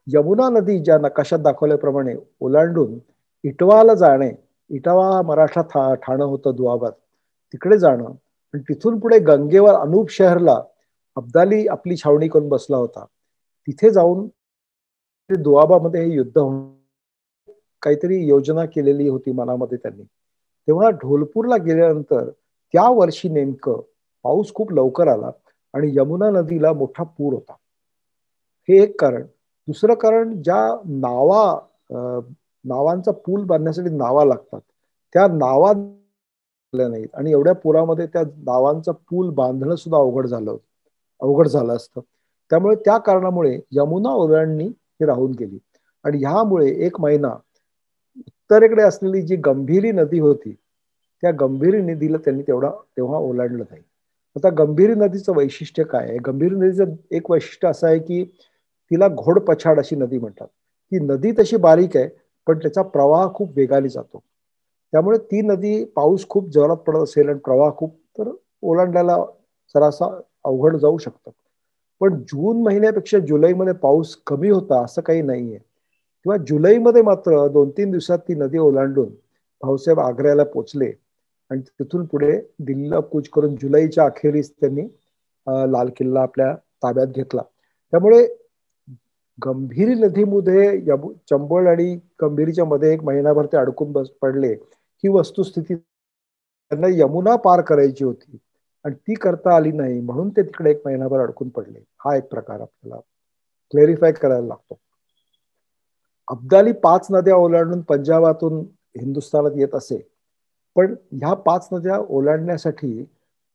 यमुना नदी ज्या नकाशात दाखवल्याप्रमाणे ओलांडून इटवाला जाणे, इटावा हा मराठा ठाणं होतं दुआबात, तिकडे जाणं आणि तिथून पुढे गंगेवर अनूप शहरला अब्दाली आपली छावणी करून बसला होता. तिथे जाऊन दुआबामध्ये हे युद्ध काहीतरी योजना केलेली होती मनामध्ये त्यांनी. तेव्हा ढोलपूरला गेल्यानंतर त्या वर्षी नेमकं पाऊस खूप लवकर आला आणि यमुना नदीला मोठा पूर होता. हे एक कारण. दुसरं कारण, ज्या नावांचा पूल बांधण्यासाठी नावा लागतात, त्या नावा नाहीत आणि एवढ्या पुरामध्ये त्या नावांचा पूल बांधणं सुद्धा अवघड झालं असतं. त्यामुळे त्या कारणामुळे यमुना ओलांडणी ही राहून गेली आणि ह्यामुळे 1 महिना उत्तरेकडे असलेली जी गंभीरी नदी होती, त्या गंभीरी नदीला त्यांनी तेव्हा ओलांडलं नाही. आता गंभीरी नदीचं वैशिष्ट्य काय आहे? गंभीरी नदीचं एक वैशिष्ट्य असं आहे की तिला घोडपछाड अशी नदी म्हणतात. ती नदी तशी बारीक आहे, पण त्याचा प्रवाह खूप वेगाने जातो. त्यामुळे ती नदी पाऊस खूप जोरात पडत असेल आणि प्रवाह खूप, तर ओलांडायला जरासा अवघड जाऊ शकतं. पण जून महिन्यापेक्षा जुलैमध्ये पाऊस कमी होता असं काही नाहीये. किंवा जुलैमध्ये मात्र 2-3 दिवसात ती नदी ओलांडून भाऊसाहेब आग्र्याला पोचले आणि तिथून पुढे दिल्लीला कूच करून जुलैच्या अखेरीस त्यांनी लाल किल्ला आपल्या ताब्यात घेतला. त्यामुळे गंभीरी नदीमध्ये चंबळ आणि गंभीरीच्या मध्ये 1 महिनाभर ते अडकून पडले. ही वस्तुस्थिती. त्यांना यमुना पार करायची होती आणि ती करता आली नाही, म्हणून ते तिकडे 1 महिनाभर अडकून पडले. हा एक प्रकार आपल्याला क्लेरिफाय करायला लागतो. अब्दाली 5 नद्या ओलांडून पंजाबातून हिंदुस्थानात येत असे, पण ह्या 5 नद्या ओलांडण्यासाठी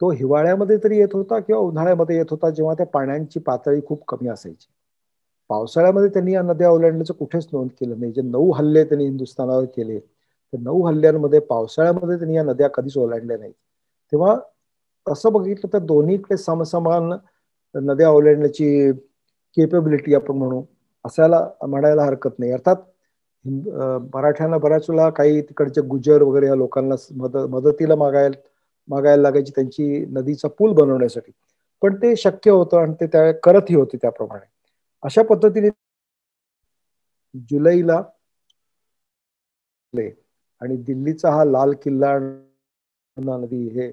तो हिवाळ्यामध्ये तरी येत होता किंवा उन्हाळ्यामध्ये येत होता, जेव्हा त्या पाण्याची पातळी खूप कमी असायची. पावसाळ्यामध्ये त्यांनी या नद्या ओलांडण्याचं कुठेच नोंद केलं नाही. जे 9 हल्ले त्यांनी हिंदुस्थानावर केले, त्या 9 हल्ल्यांमध्ये पावसाळ्यामध्ये त्यांनी या नद्या कधीच ओलांडल्या नाही. तेव्हा तसं बघितलं तर दोन्हीकडे समसमान नद्या ओलांडण्याची केपेबिलिटी आपण म्हणायला हरकत नाही. अर्थात मराठ्यांना बऱ्याच वेळा काही तिकडचे गुजर वगैरे या लोकांना मदतीला मागायला लागायची त्यांची नदीचा पूल बनवण्यासाठी, पण ते शक्य होतं आणि ते त्या करतही होते त्याप्रमाणे. अशा पद्धतीने जुलैला आणि दिल्लीचा हा लाल किल्ला नदी हे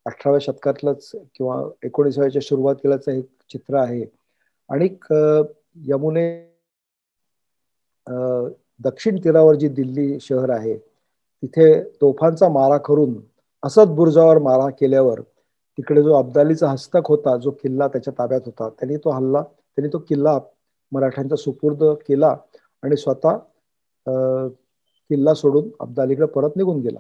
18व्या शतकातलंच किंवा 19व्याच्या सुरुवातीलाच एक चित्र आहे. आणि यमुने दक्षिण तीरावर जी दिल्ली शहर आहे, तिथे तोफांचा मारा करून असद बुर्जावर मारा केल्यावर तिकडे जो अब्दालीचा हस्तक होता, जो किल्ला त्याच्या ताब्यात होता, त्यांनी तो किल्ला मराठ्यांचा सुपूर्द केला आणि स्वतः किल्ला सोडून अब्दालीकडे परत निघून गेला.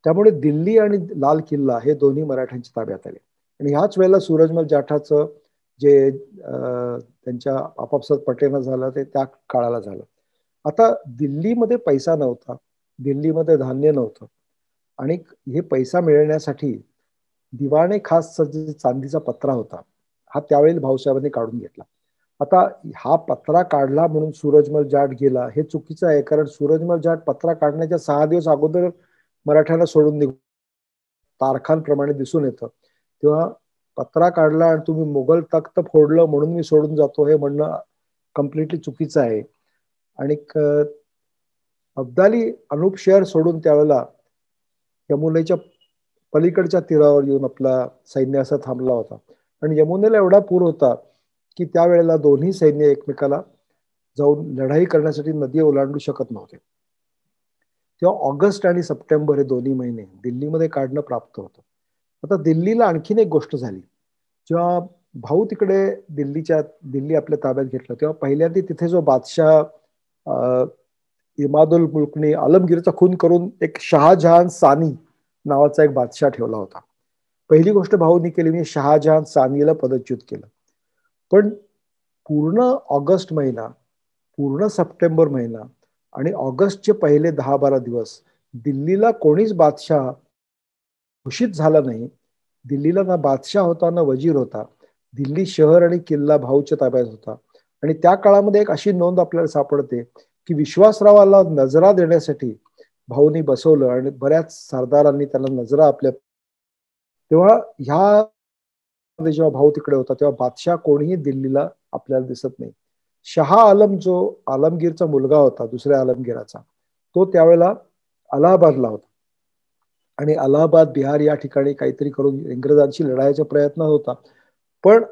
त्यामुळे दिल्ली आणि लाल किल्ला हे दोन्ही मराठ्यांच्या ताब्यात आले. आणि ह्याच वेळेला सूरजमल जाठाचं जे त्यांच्या आपापसात पटेनं झालं ते त्या काळाला झालं. आता दिल्लीमध्ये पैसा नव्हता, दिल्लीमध्ये धान्य नव्हतं आणि हे पैसा मिळण्यासाठी दिवाणे खास चांदीचा पत्रा होता, हा त्यावेळी भाऊसाहेबांनी काढून घेतला. आता हा पत्रा काढला म्हणून सूरजमल जाट गेला हे चुकीचं आहे, कारण सूरजमल जाट पत्रा काढण्याच्या 6 दिवस अगोदर मराठ्यांना सोडून निघून तारखांप्रमाणे दिसून येतं. तेव्हा पत्रा काढला आणि तुम्ही मुघल तख्त फोडलं म्हणून मी सोडून जातो हे म्हणणं कम्प्लिटली चुकीचं आहे. आणि अब्दाली अनूप शहर सोडून त्यावेळेला यमुनेच्या पलीकडच्या तीरावर येऊन आपला सैन्य असा थांबला होता. आणि यमुनेला एवढा पूर होता की त्यावेळेला दोन्ही सैन्य एकमेकाला जाऊन लढाई करण्यासाठी नदी ओलांडू शकत नव्हते. तेव्हा ऑगस्ट आणि सप्टेंबर हे दोन्ही महिने दिल्लीमध्ये काढणं प्राप्त होतं. आता दिल्लीला आणखीन एक गोष्ट झाली. जेव्हा भाऊ तिकडे दिल्ली आपल्या ताब्यात घेतलं तेव्हा पहिल्यांदा तिथे जो बादशाह इमादुल मुल्कने आलमगीरचा खून करून एक शहाजहान सानी नावाचा एक बादशाह ठेवला होता. पहिली गोष्ट भाऊनी केली म्हणजे शहाजहान सानीला पदच्युत केलं. पण पूर्ण ऑगस्ट महिना, पूर्ण सप्टेंबर महिना आणि ऑगस्टचे पहिले 10-12 दिवस दिल्लीला कोणीच बादशाह घोषित झाला नाही. दिल्लीला ना बादशाह होता ना वजीर होता. दिल्ली शहर आणि किल्ला भाऊच्या ताब्यात होता. आणि त्या काळामध्ये एक अशी नोंद आपल्याला सापडते की विश्वासरावाला नजरा देण्यासाठी भाऊनी बसवलं आणि बऱ्याच सरदारांनी त्याला नजरा आपल्या. तेव्हा जेव्हा भाऊ तिकडे होता तेव्हा बादशाह कोणीही दिल्लीला आपल्याला दिसत नाही. शहा आलम जो आलमगीरचा मुलगा होता दुसऱ्या आलमगीराचा, तो त्यावेळेला अलाहाबादला होता. आणि अलाहाबाद बिहार या ठिकाणी काहीतरी करून इंग्रजांशी लढायचा प्रयत्न होता. पण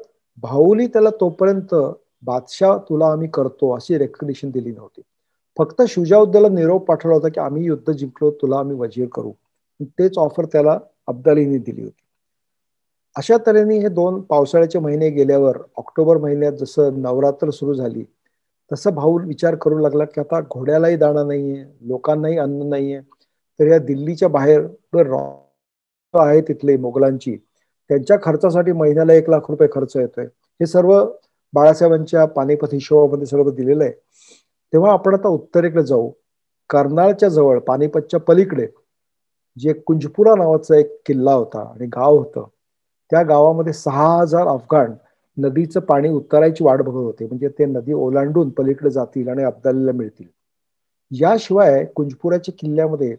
भाऊनी त्याला तोपर्यंत बादशाह तुला आम्ही करतो अशी रेकग्निशन दिली नव्हती. फक्त शुजाउद्दौला निरोप पाठवला होता की आम्ही युद्ध जिंकलो, तुला आम्ही वजीर करू. तेच ऑफर त्याला अब्दालीने दिली होती. अशा तऱ्हेने हे 2 पावसाळ्याचे महिने गेल्यावर ऑक्टोबर महिन्यात जसं नवरात्र सुरू झाली तसं भाऊ विचार करू लागला की आता घोड्यालाही दाणा नाहीये, लोकांनाही अन्न नाहीये, तर या दिल्लीच्या बाहेर आहे तिथले मोगलांची त्यांच्या खर्चासाठी महिन्याला 1 लाख रुपये खर्च येतोय. हे सर्व बाळासाहेबांच्या पानिपत हिशोबामध्ये सर्व दिलेलं आहे. तेव्हा आपण आता उत्तरेकडे जाऊ. कर्नाळच्या जवळ पानिपतच्या पलीकडे जे कुंजपुरा नावाचा एक किल्ला होता आणि गाव होतं. त्या गावामध्ये 6,000 अफगाण नदीचं पाणी उतारायची वाट बघत होते. म्हणजे ते नदी ओलांडून पलीकडे जातील आणि अब्दालीला मिळतील. याशिवाय कुंजपुराच्या किल्ल्यामध्ये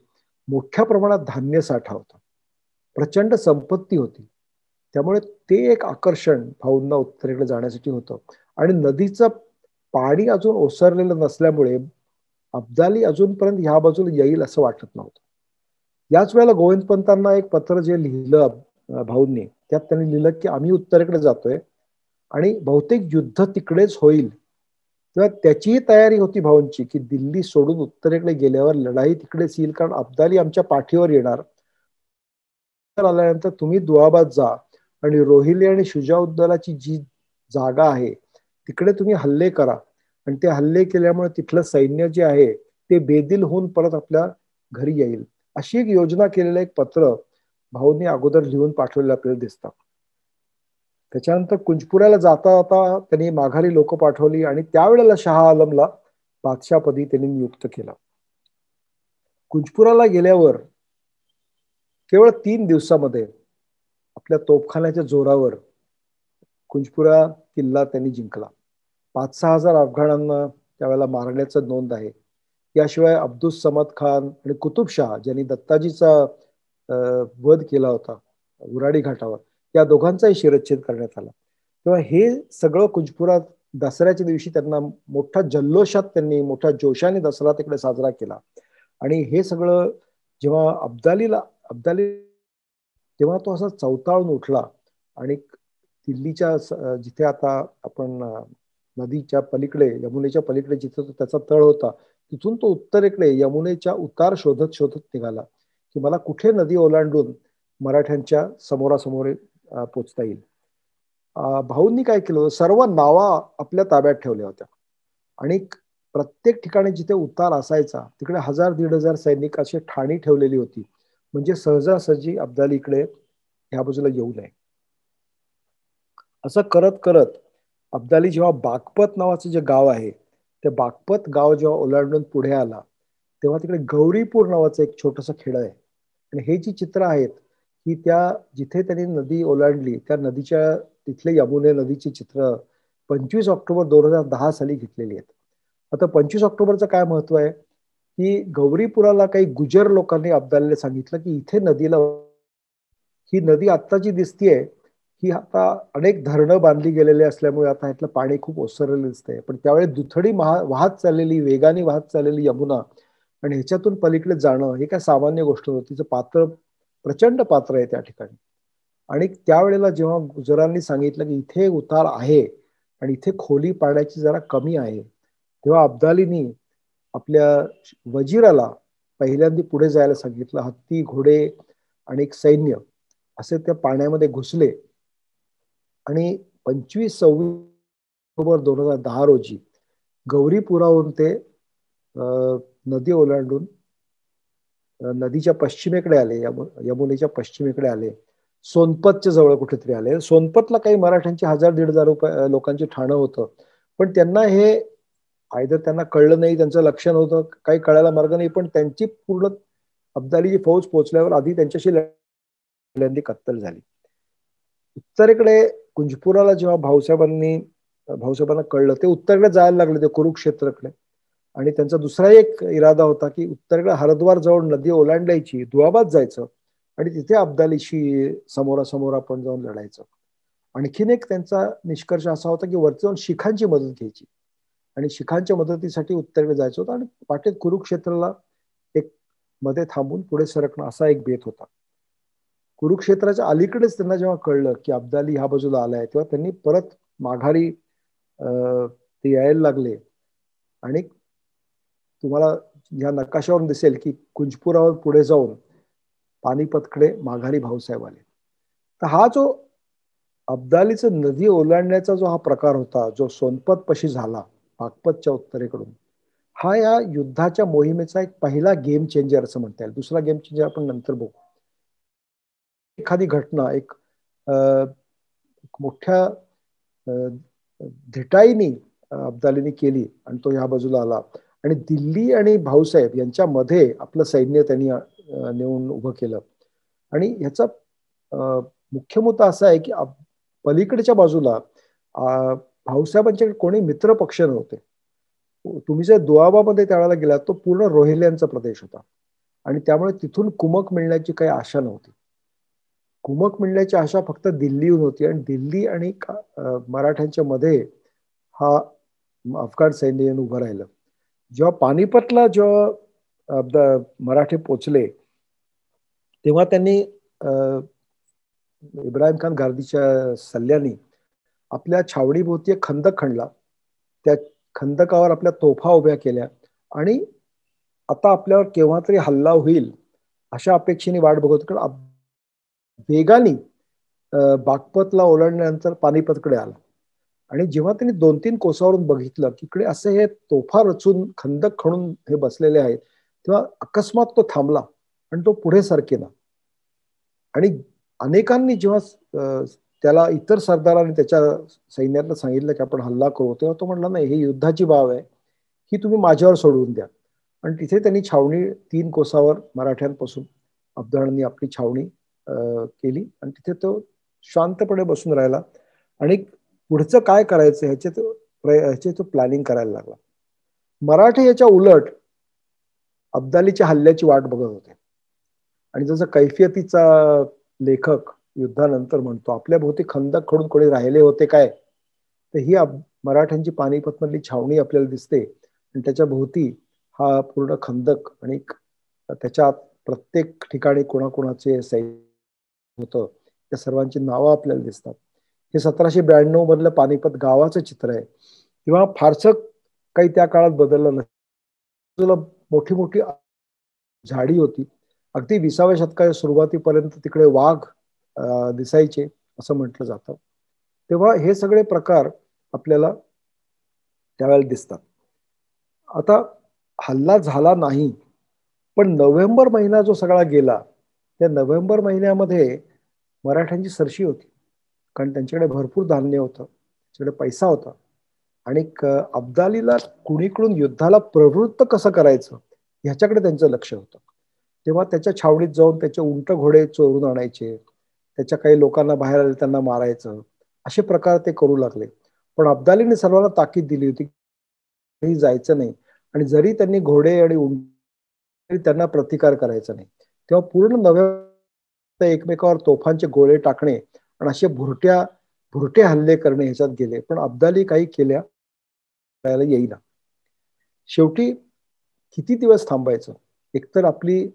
मोठ्या प्रमाणात धान्य साठा होता, प्रचंड संपत्ती होती. त्यामुळे ते एक आकर्षण भाऊंना उत्तरेकडे जाण्यासाठी होतं. आणि नदीचं पाणी अजून ओसरलेलं नसल्यामुळे अब्दाली अजूनपर्यंत ह्या बाजूला येईल असं वाटत नव्हतं. याच वेळेला गोविंदपंतांना एक पत्र जे लिहिलं भाऊंनी, त्यात त्यांनी लिहिलं की आम्ही उत्तरेकडे जातोय आणि बहुतेक युद्ध तिकडेच होईल. तेव्हा त्याचीही तयारी होती भाऊंची की दिल्ली सोडून उत्तरेकडे गेल्यावर लढाई तिकडेच येईल, कारण अब्दाली आमच्या पाठीवर येणार. आल्यानंतर तुम्ही दुआबाद जा आणि रोहिली आणि शुजाउद्दौलाची जी जागा आहे तिकडे तुम्ही हल्ले करा आणि ते हल्ले केल्यामुळे तिथलं सैन्य जे आहे ते बेदिल होऊन परत आपल्या घरी येईल. अशी एक योजना केलेलं एक पत्र भाऊंनी अगोदर लिहून पाठवलेलं आपल्याला दिसतं. त्याच्यानंतर कुंजपुराला जाता जाता त्यांनी माघारी लोक पाठवली आणि त्यावेळेला शहा आलमला बादशाहपदी त्यांनी नियुक्त केलं. कुंजपुराला गेल्यावर केवळ 3 दिवसामध्ये आपल्या तोफखान्याच्या जोरावर कुंजपुरा किल्ला त्यांनी जिंकला. 5-6 हजार अफगाणांना त्यावेळेला मारण्याचं नोंद आहे. याशिवाय अब्दुल समद खान आणि कुतुबशाह ज्यांनी दत्ताजीचा वध केला होता उराडी घाटावर, या दोघांचाही शिरच्छेद करण्यात आला. तेव्हा हे सगळं कुंजपुरात दसऱ्याच्या दिवशी त्यांना मोठ्या जल्लोषात त्यांनी मोठ्या जोशाने दसरा तिकडे साजरा केला. आणि हे सगळं जेव्हा अब्दाली तेव्हा तो असा चवताळून उठला आणि दिल्लीच्या जिथे आता आपण नदीच्या पलीकडे यमुनेच्या पलीकडे जिथे त्याचा तळ होता तिथून तो उत्तरेकडे यमुनेच्या उतार शोधत शोधत निघाला की मला कुठे नदी ओलांडून मराठ्यांच्या समोरासमोर पोचता येईल. भाऊंनी काय केलं, सर्व नावा आपल्या ताब्यात ठेवल्या होत्या आणि प्रत्येक ठिकाणी जिथे उतार असायचा तिकडे 1000-1500 सैनिक अशी ठाणी ठेवलेली होती, म्हणजे सहजासहजी अब्दाली इकडे ह्या बाजूला येऊ नये. असं करत करत अब्दाली जेव्हा बागपत नावाचं जे गाव आहे ते बागपत गाव जेव्हा ओलांडून पुढे आला तेव्हा तिकडे गौरीपूर नावाचं एक छोटस खेड आहे. आणि हे जी चित्र आहेत ही त्या जिथे त्यांनी नदी ओलांडली त्या नदीच्या तिथले यमुने नदीची चित्र 25 ऑक्टोबर 2010 साली घेतलेली आहेत. आता 25 ऑक्टोबरचं काय महत्व आहे की गौरीपुराला काही गुजर लोकांनी अब्दालीला सांगितलं की इथे नदीला, ही नदी आता जी दिसतीये ही आता अनेक धरणं बांधली गेलेली असल्यामुळे आता ह्यातलं पाणी खूप ओसरलेलं दिसतंय. पण त्यावेळी दुथडी वाहत चाललेली, वेगाने वाहत चाललेली यमुना आणि ह्याच्यातून पलीकडे जाणं हे काय सामान्य गोष्ट नव्हती. तिचं प्रचंड पात्र आहे त्या ठिकाणी. आणि त्यावेळेला जेव्हा गुजरांनी सांगितलं की इथे उतार आहे आणि इथे खोली पाण्याची जरा कमी आहे, तेव्हा अब्दालीनी आपल्या वजीराला पहिल्यांदा पुढे जायला सांगितलं. हत्ती, घोडे आणि एक सैन्य असे त्या पाण्यामध्ये घुसले आणि 25-26 ऑक्टोबर 2010 रोजी गौरीपुरावरून ते नदी ओलांडून नदीच्या पश्चिमेकडे आले, यमुनेच्या पश्चिमेकडे आले, सोनपतच्या जवळ कुठेतरी आले. सोनपतला काही मराठ्यांची 1000-1500 लोकांची ठाणं होतं, पण त्यांना हे आयदर त्यांना कळलं नाही, त्यांचं लक्ष नव्हतं, काही कळायला मार्ग नाही. पण त्यांची पूर्ण अब्दालीची फौज पोहोचल्यावर आधी त्यांच्याशी लढली, कत्तल झाली. उत्तरेकडे कुंजपुराला जेव्हा भाऊसाहेबांना कळलं, ते उत्तरेकडे जायला लागले, ते कुरुक्षेत्राकडे. आणि त्यांचा दुसरा एक इरादा होता की उत्तरेकडे हरिद्वार जवळ नदी ओलांडायची, दुआबाद जायचं आणि तिथे अब्दालीशी समोरासमोर आपण जाऊन लढायचं. आणखीन एक त्यांचा निष्कर्ष असा होता की वरती जाऊन शिखांची मदत घ्यायची आणि शिखांच्या मदतीसाठी उत्तरेकडे जायचं होतं आणि वाटेत कुरुक्षेत्राला एक मध्ये थांबून पुढे सरकणं असा एक बेत होता. कुरुक्षेत्राच्या अलीकडेच त्यांना जेव्हा कळलं की अब्दाली ह्या बाजूला आलाय, तेव्हा त्यांनी परत माघारी ते यायला लागले. आणि तुम्हाला या नकाशावरून दिसेल की कुंजपुरावर पुढे जाऊन पानिपतकडे माघारी भाऊसाहेब आले. तर हा जो अब्दालीचं नदी ओलांडण्याचा जो हा प्रकार होता, जो सोनपत पशी झाला बागपतच्या उत्तरेकडून, हा या युद्धाच्या मोहिमेचा एक पहिला गेम चेंजर असं म्हणता येईल. दुसरा गेम चेंजर आपण नंतर बघू. एखादी घटना एक मोठ्या धिटाईनी अब्दालीने केली आणि तो ह्या बाजूला आला आणि दिल्ली आणि भाऊसाहेब यांच्यामध्ये आपलं सैन्य त्यांनी नेऊन उभं केलं. आणि ह्याचा मुख्य मुद्दा असा आहे की पलीकडच्या बाजूला भाऊसाहेबांच्याकडे कोणी मित्र पक्ष नव्हते. तुम्ही जर दुआबामध्ये त्यावेळेला गेलात, तो पूर्ण रोहिल्यांचा प्रदेश होता आणि त्यामुळे तिथून कुमक मिळण्याची काही आशा नव्हती. कुमक मिळण्याची आशा फक्त दिल्लीहून होती आणि दिल्ली आणि मराठ्यांच्या मध्ये हा अफगाण सैन्य येऊन उभं राहिलं. जेव्हा पानिपतला जेव्हा मराठे पोचले, तेव्हा त्यांनी इब्राहिम खान गार्दीच्या सल्ल्याने आपल्या छावणीभोवती एक खंदक खणला. त्या खंदकावर आपल्या तोफा उभ्या केल्या आणि आता आपल्यावर केव्हा तरी हल्ला होईल अशा अपेक्षेने वाट बघत, कारण वेगाने बागपतला ओलांडल्यानंतर पानिपतकडे आला. आणि जेव्हा त्यांनी 2-3 कोसावरून बघितलं की इकडे असे हे तोफा रचून खंदक खणून हे बसलेले आहेत, तेव्हा अकस्मात तो थांबला आणि तो पुढे सरकेना. आणि अनेकांनी जेव्हा त्याला इतर सरदारांनी त्याच्या सैन्यातलं सांगितलं की आपण हल्ला करू, तेव्हा तो म्हणला नाही, ही युद्धाची बाब आहे, ही तुम्ही माझ्यावर सोडवून द्या. आणि तिथे त्यांनी छावणी 3 कोसावर मराठ्यांपासून अफगाणांनी आपली छावणी केली आणि तिथे तो शांतपणे बसून राहिला आणि पुढचं काय करायचं ह्याचे तो प्लॅनिंग करायला लागला. मराठे याच्या उलट अब्दालीच्या हल्ल्याची वाट बघत होते. आणि जसं कैफियतीचा लेखक युद्धानंतर म्हणतो, आपल्या भोवती खंदक खडून कोणी राहिले होते काय, तर ही मराठ्यांची पानिपत मधली छावणी आपल्याला दिसते आणि त्याच्या भोवती हा पूर्ण खंदक आणि त्याच्या प्रत्येक ठिकाणी कोणाकोणाचे सैन्य होतं, त्या सर्वांची नावं आपल्याला दिसतात. हे 1792 मधलं पानिपत गावाचं चित्र आहे. तेव्हा फारसं काही त्या काळात बदललं नाही. मोठी मोठी झाडी होती. अगदी 20व्या शतकाच्या सुरुवातीपर्यंत तिकडे वाघ दिसायचे असं म्हटलं जातं. तेव्हा हे सगळे प्रकार आपल्याला त्यावेळेला दिसतात. आता हल्ला झाला नाही, पण नोव्हेंबर महिना जो सगळा गेला, त्या नोव्हेंबर महिन्यामध्ये मराठ्यांची सरशी होती, कारण त्यांच्याकडे भरपूर धान्य होतं, त्यांच्याकडे पैसा होता आणि अब्दालीला कुणीकडून युद्धाला प्रवृत्त कसं करायचं ह्याच्याकडे त्यांचं लक्ष होतं. तेव्हा त्याच्या छावणीत जाऊन त्याचे उंट घोडे चोरून आणायचे, त्याच्या काही लोकांना बाहेर आले त्यांना मारायचं, असे प्रकार ते करू लागले. पण अब्दालीने सर्वांना ताकीद दिली होती की जायचं नाही आणि जरी त्यांनी घोडे आणि उंट त्यांना प्रतिकार करायचा नाही. तेव्हा पूर्ण नव्या एकमेकावर तोफांचे गोळे टाकणे आणि असे भुरटे हल्ले करणे ह्याच्यात गेले. पण अब्दाली काही केल्या येईना. शेवटी किती दिवस थांबायचं? एकतर आपली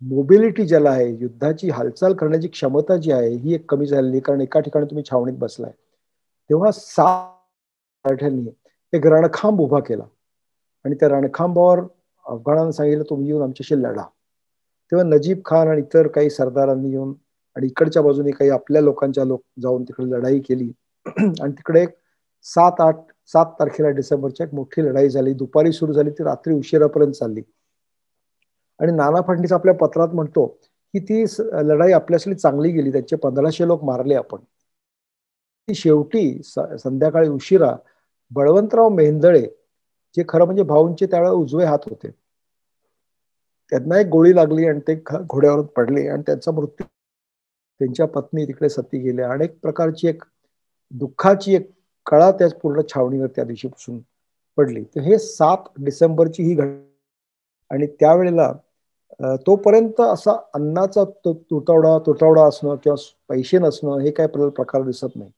मोबिलिटी ज्याला आहे, युद्धाची हालचाल करण्याची क्षमता जी आहे ही एक कमी झालेली, कारण एका ठिकाणी तुम्ही छावणीत बसलाय. तेव्हा मराठ्यांनी एक रणखांब उभा केला आणि त्या रणखांबावर अफगाणांना सांगितलं तुम्ही येऊन आमच्याशी लढा. तेव्हा नजीब खान आणि इतर काही सरदारांनी येऊन आणि इकडच्या बाजूने काही आपल्या लोकांच्या जाऊन तिकडे लढाई केली आणि तिकडे एक 7 तारखेला डिसेंबरच्या एक मोठी लढाई झाली. दुपारी सुरू झाली ती रात्री उशिरापर्यंत चालली. आणि नाना फडणीस आपल्या पत्रात म्हणतो की ती लढाई आपल्यासाठी चांगली गेली, त्यांचे 1500 लोक मारले आपण. शेवटी संध्याकाळी उशिरा बळवंतराव मेहेंदळे, जे खरं म्हणजे भाऊंचे त्यावेळेला उजवे हात होते, त्यांना एक गोळी लागली आणि ते घोड्यावरून पडले आणि त्यांचा मृत्यू. त्यांच्या पत्नी तिकडे सती गेल्या. अनेक प्रकारची एक दुःखाची एक कळा त्या पूर्ण छावणीवर त्या दिवशीपासून पडली. तर हे 7 डिसेंबरची ही घटना. आणि त्यावेळेला तोपर्यंत असा अन्नाचा तुटवडा असणं किंवा पैसे नसणं हे काय प्रकार दिसत नाही.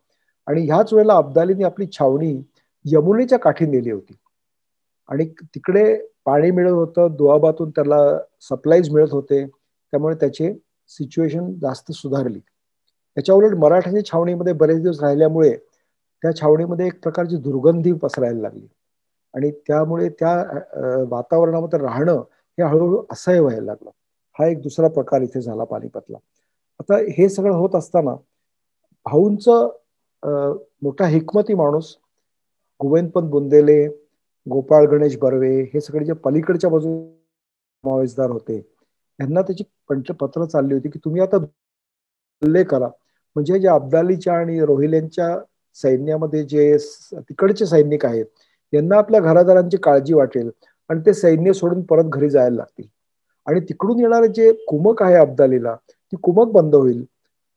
आणि ह्याच वेळेला अब्दालीने आपली छावणी यमुनेच्या काठी नेली होती आणि तिकडे पाणी मिळत होतं, दुआबातून त्याला सप्लाईज मिळत होते, त्यामुळे त्याचे सिच्युएशन जास्त सुधारली. त्याच्या उलट मराठ्याच्या छावणीमध्ये बरेच दिवस राहिल्यामुळे त्या छावणीमध्ये एक प्रकारची दुर्गंधी पसरायला लागली आणि त्यामुळे त्या वातावरणामध्ये राहणं हे हळूहळू असह्य व्हायला लागलं. हा एक दुसरा प्रकार इथे झाला पानिपतला. आता हे सगळं होत असताना भाऊंचं मोठा हिकमती माणूस गोविंदपंत बुंदेले, गोपाळ गणेश बर्वे हे सगळे जे पलीकडच्या बाजूने समावेशदार होते, यांना त्याची पत्र चालली होती की तुम्ही आता हल्ले करा, म्हणजे जे अब्दालीच्या आणि रोहिल्यांच्या सैन्यामध्ये जे तिकडचे सैनिक आहेत यांना आपल्या घरादारांची काळजी वाटेल आणि ते सैन्य सोडून परत घरी जायला लागतील आणि तिकडून येणारे जे कुमक आहे अब्दालीला, ती कुमक बंद होईल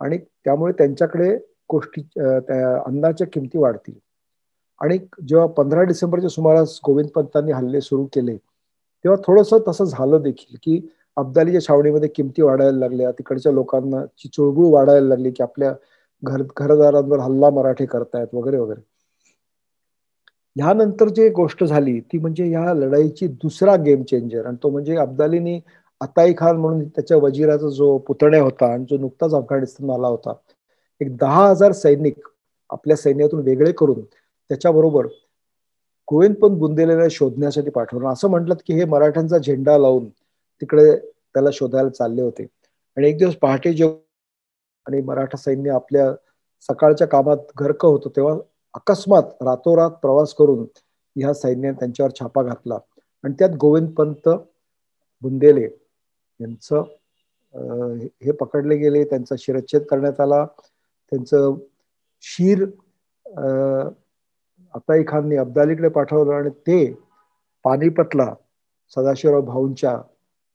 आणि त्यामुळे त्यांच्याकडे गोष्टी त्या अन्नाच्या किमती वाढतील. आणि जेव्हा 15 डिसेंबरच्या सुमारास गोविंदपंतांनी हल्ले सुरू केले तेव्हा थोडंसं तसं झालं देखील की अब्दालीच्या छावणीमध्ये किमती वाढायला लागल्या, तिकडच्या लोकांना चुळबुळ वाढायला लागली की आपल्या घरदारांवर हल्ला मराठे करतायत वगैरे वगैरे. ह्यानंतर जे गोष्ट झाली ती म्हणजे ह्या लढाईची दुसरा गेम चेंजर, आणि तो म्हणजे अब्दालीने अताई खान म्हणून त्याच्या वजिराचा जो पुतण्या होता आणि जो नुकताच अफगाणिस्तान आला होता, एक 10,000 सैनिक आपल्या सैन्यातून वेगळे करून त्याच्याबरोबर गोविंदपंत बुंदेलेला शोधण्यासाठी पाठवलं. असं म्हटलं की हे मराठ्यांचा झेंडा लावून तिकडे त्याला शोधायला चालले होते. आणि एक दिवस पहाटे आणि मराठा सैन्य आपल्या सकाळच्या कामात गर्क होतं तेव्हा अकस्मात रातोरात प्रवास करून ह्या सैन्याने त्यांच्यावर छापा घातला आणि त्यात गोविंदपंत बुंदेले यांचं हे पकडले गेले, त्यांचा शिरच्छेद करण्यात आला. त्यांचं शीर अताई खानने अब्दालीकडे पाठवलं आणि ते पानिपतला सदाशिवराव भाऊंच्या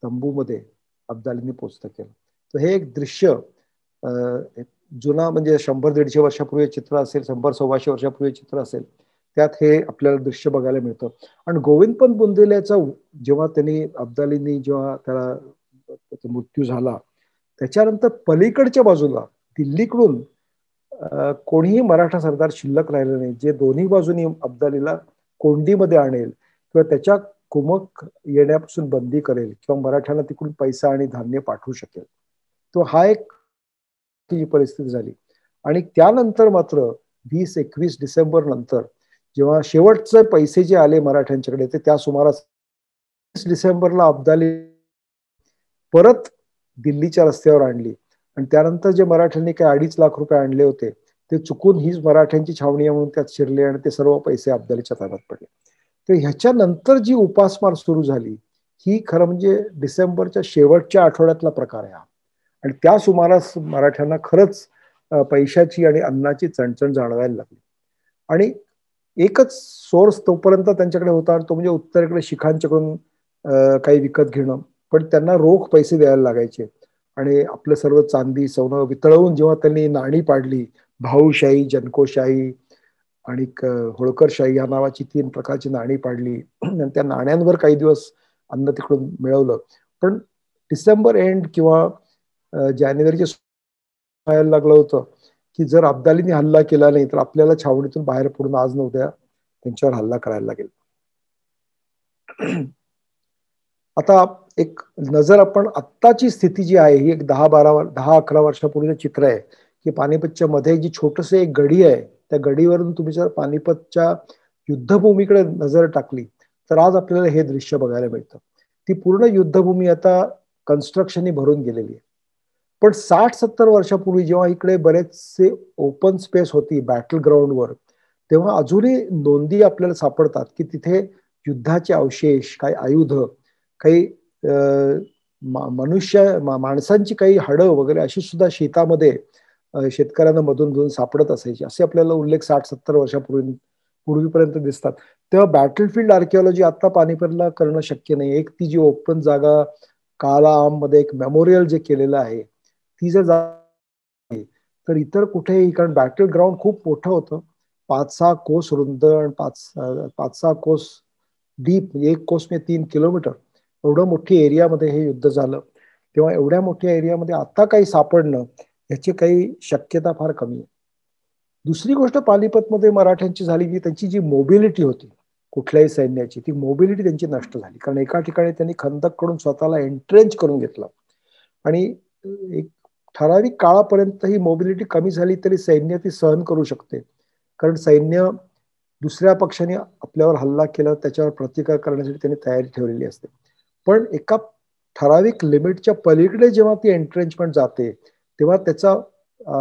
तंबूमध्ये अब्दालीने पोचतं केलं. तर हे एक दृश्य जुना म्हणजे 100-150 वर्षापूर्वी चित्र असेल, 100-125 वर्षापूर्वी चित्र असेल, त्यात हे आपल्याला दृश्य बघायला मिळतं. आणि गोविंदपंत बुंदेलेचा जेव्हा त्यांनी अब्दालींनी जेव्हा त्याचा मृत्यू झाला त्याच्यानंतर पलीकडच्या बाजूला दिल्लीकडून कोणीही मराठा सरदार शिल्लक राहिलं नाही जे दोन्ही बाजूनी अब्दालीला कोंडीमध्ये आणेल किंवा त्याच्या कुमक येण्यापासून बंदी करेल किंवा मराठ्यांना तिकडून पैसा आणि धान्य पाठवू शकेल. तो हा एक परिस्थिती झाली. आणि त्यानंतर मात्र 20-21 डिसेंबर नंतर जेव्हा शेवटचे पैसे जे आले मराठ्यांच्याकडे ते त्या सुमारास 20 डिसेंबरला अब्दाली परत दिल्लीच्या रस्त्यावर आणली आणि त्यानंतर जे मराठ्यांनी काही 2.5 लाख रुपये आणले होते ते चुकून हीच मराठ्यांची छावणी म्हणून त्यात शिरले आणि ते सर्व पैसे अब्दालीच्या ताब्यात पडले. तर ह्याच्यानंतर जी उपासमार सुरू झाली ही खरं म्हणजे डिसेंबरच्या शेवटच्या आठवड्यातला प्रकार आहे. आणि त्या सुमारास मराठ्यांना खरंच पैशाची आणि अन्नाची चणचण जाणवायला लागली. आणि एकच सोर्स तोपर्यंत त्यांच्याकडे होता तो म्हणजे उत्तरेकडे शिखांच्याकडून काही विकत घेणं, पण त्यांना रोख पैसे द्यायला लागायचे आणि आपलं सर्व चांदी सोनं वितळवून जेव्हा त्यांनी नाणी पाडली, भाऊशाही, जनकोशाही आणि होळकरशाही या नावाची 3 प्रकारची नाणी पाडली आणि त्या नाण्यांवर काही दिवस अन्न तिकडून मिळवलं. पण डिसेंबर एंड किंवा जानेवारीच्या व्हायला लागलं होतं की जर अब्दालीने हल्ला केला नाही तर आपल्याला छावणीतून बाहेर पडून आज न उद्या त्यांच्यावर हल्ला करायला लागेल. आता एक नजर आपण आत्ताची स्थिती जी आहे ही एक 10-11 वर्षापूर्वीचं चित्र आहे की पानिपतच्या मध्ये जी छोटस एक गडी आहे, त्या गडीवरून तुम्ही जर पानिपतच्या युद्धभूमीकडे नजर टाकली तर आज आपल्याला हे दृश्य बघायला मिळतं. ती पूर्ण युद्धभूमी आता कन्स्ट्रक्शननी भरून गेलेली आहे. पण 60-70 वर्षापूर्वी जेव्हा इकडे बरेचसे ओपन स्पेस होती बॅटल ग्राउंडवर, तेव्हा अजूनही नोंदी आपल्याला सापडतात की तिथे युद्धाचे अवशेष, काही आयुध, काही माणसांची काही हाडं वगैरे अशी सुद्धा शेतामध्ये शेतकऱ्यांना मधून मधून सापडत असायची. असे आपल्याला उल्लेख 60-70 पूर्वीपर्यंत दिसतात. तेव्हा बॅटलफील्ड आर्किओलॉजी आता पानिपतला करणं शक्य नाही. एक ती जी ओपन जागा कालाम मध्ये एक मेमोरियल जे केलेलं आहे, ती जर तर इतर कुठेही, कारण बॅटल ग्राउंड खूप मोठं होतं, 5-6 कोस रुंद आणि 5-6 कोस डीप, म्हणजे 1 कोस म्हणजे 3 किलोमीटर एवढं मोठी एरियामध्ये हे युद्ध झालं. तेव्हा एवढ्या मोठ्या एरियामध्ये आता काही सापडणं याची काही शक्यता फार कमी आहे. दुसरी गोष्ट पानिपतमध्ये मराठ्यांची झाली की त्यांची जी मोबिलिटी होती कुठल्याही सैन्याची, ती मोबिलिटी त्यांची नष्ट झाली. कारण एका ठिकाणी त्यांनी खंदक कडून स्वतःला एंट्रेंच करून घेतलं आणि एक ठराविक काळापर्यंत ही मोबिलिटी कमी झाली तरी सैन्य ती सहन करू शकते. कारण सैन्य दुसऱ्या पक्षाने आपल्यावर हल्ला केला त्याच्यावर प्रतिकार करण्यासाठी त्यांनी तयारी ठेवलेली असते. पण एका ठराविक लिमिटच्या पलीकडे जेव्हा ती एंट्रेंचमेंट जाते तेव्हा त्याचा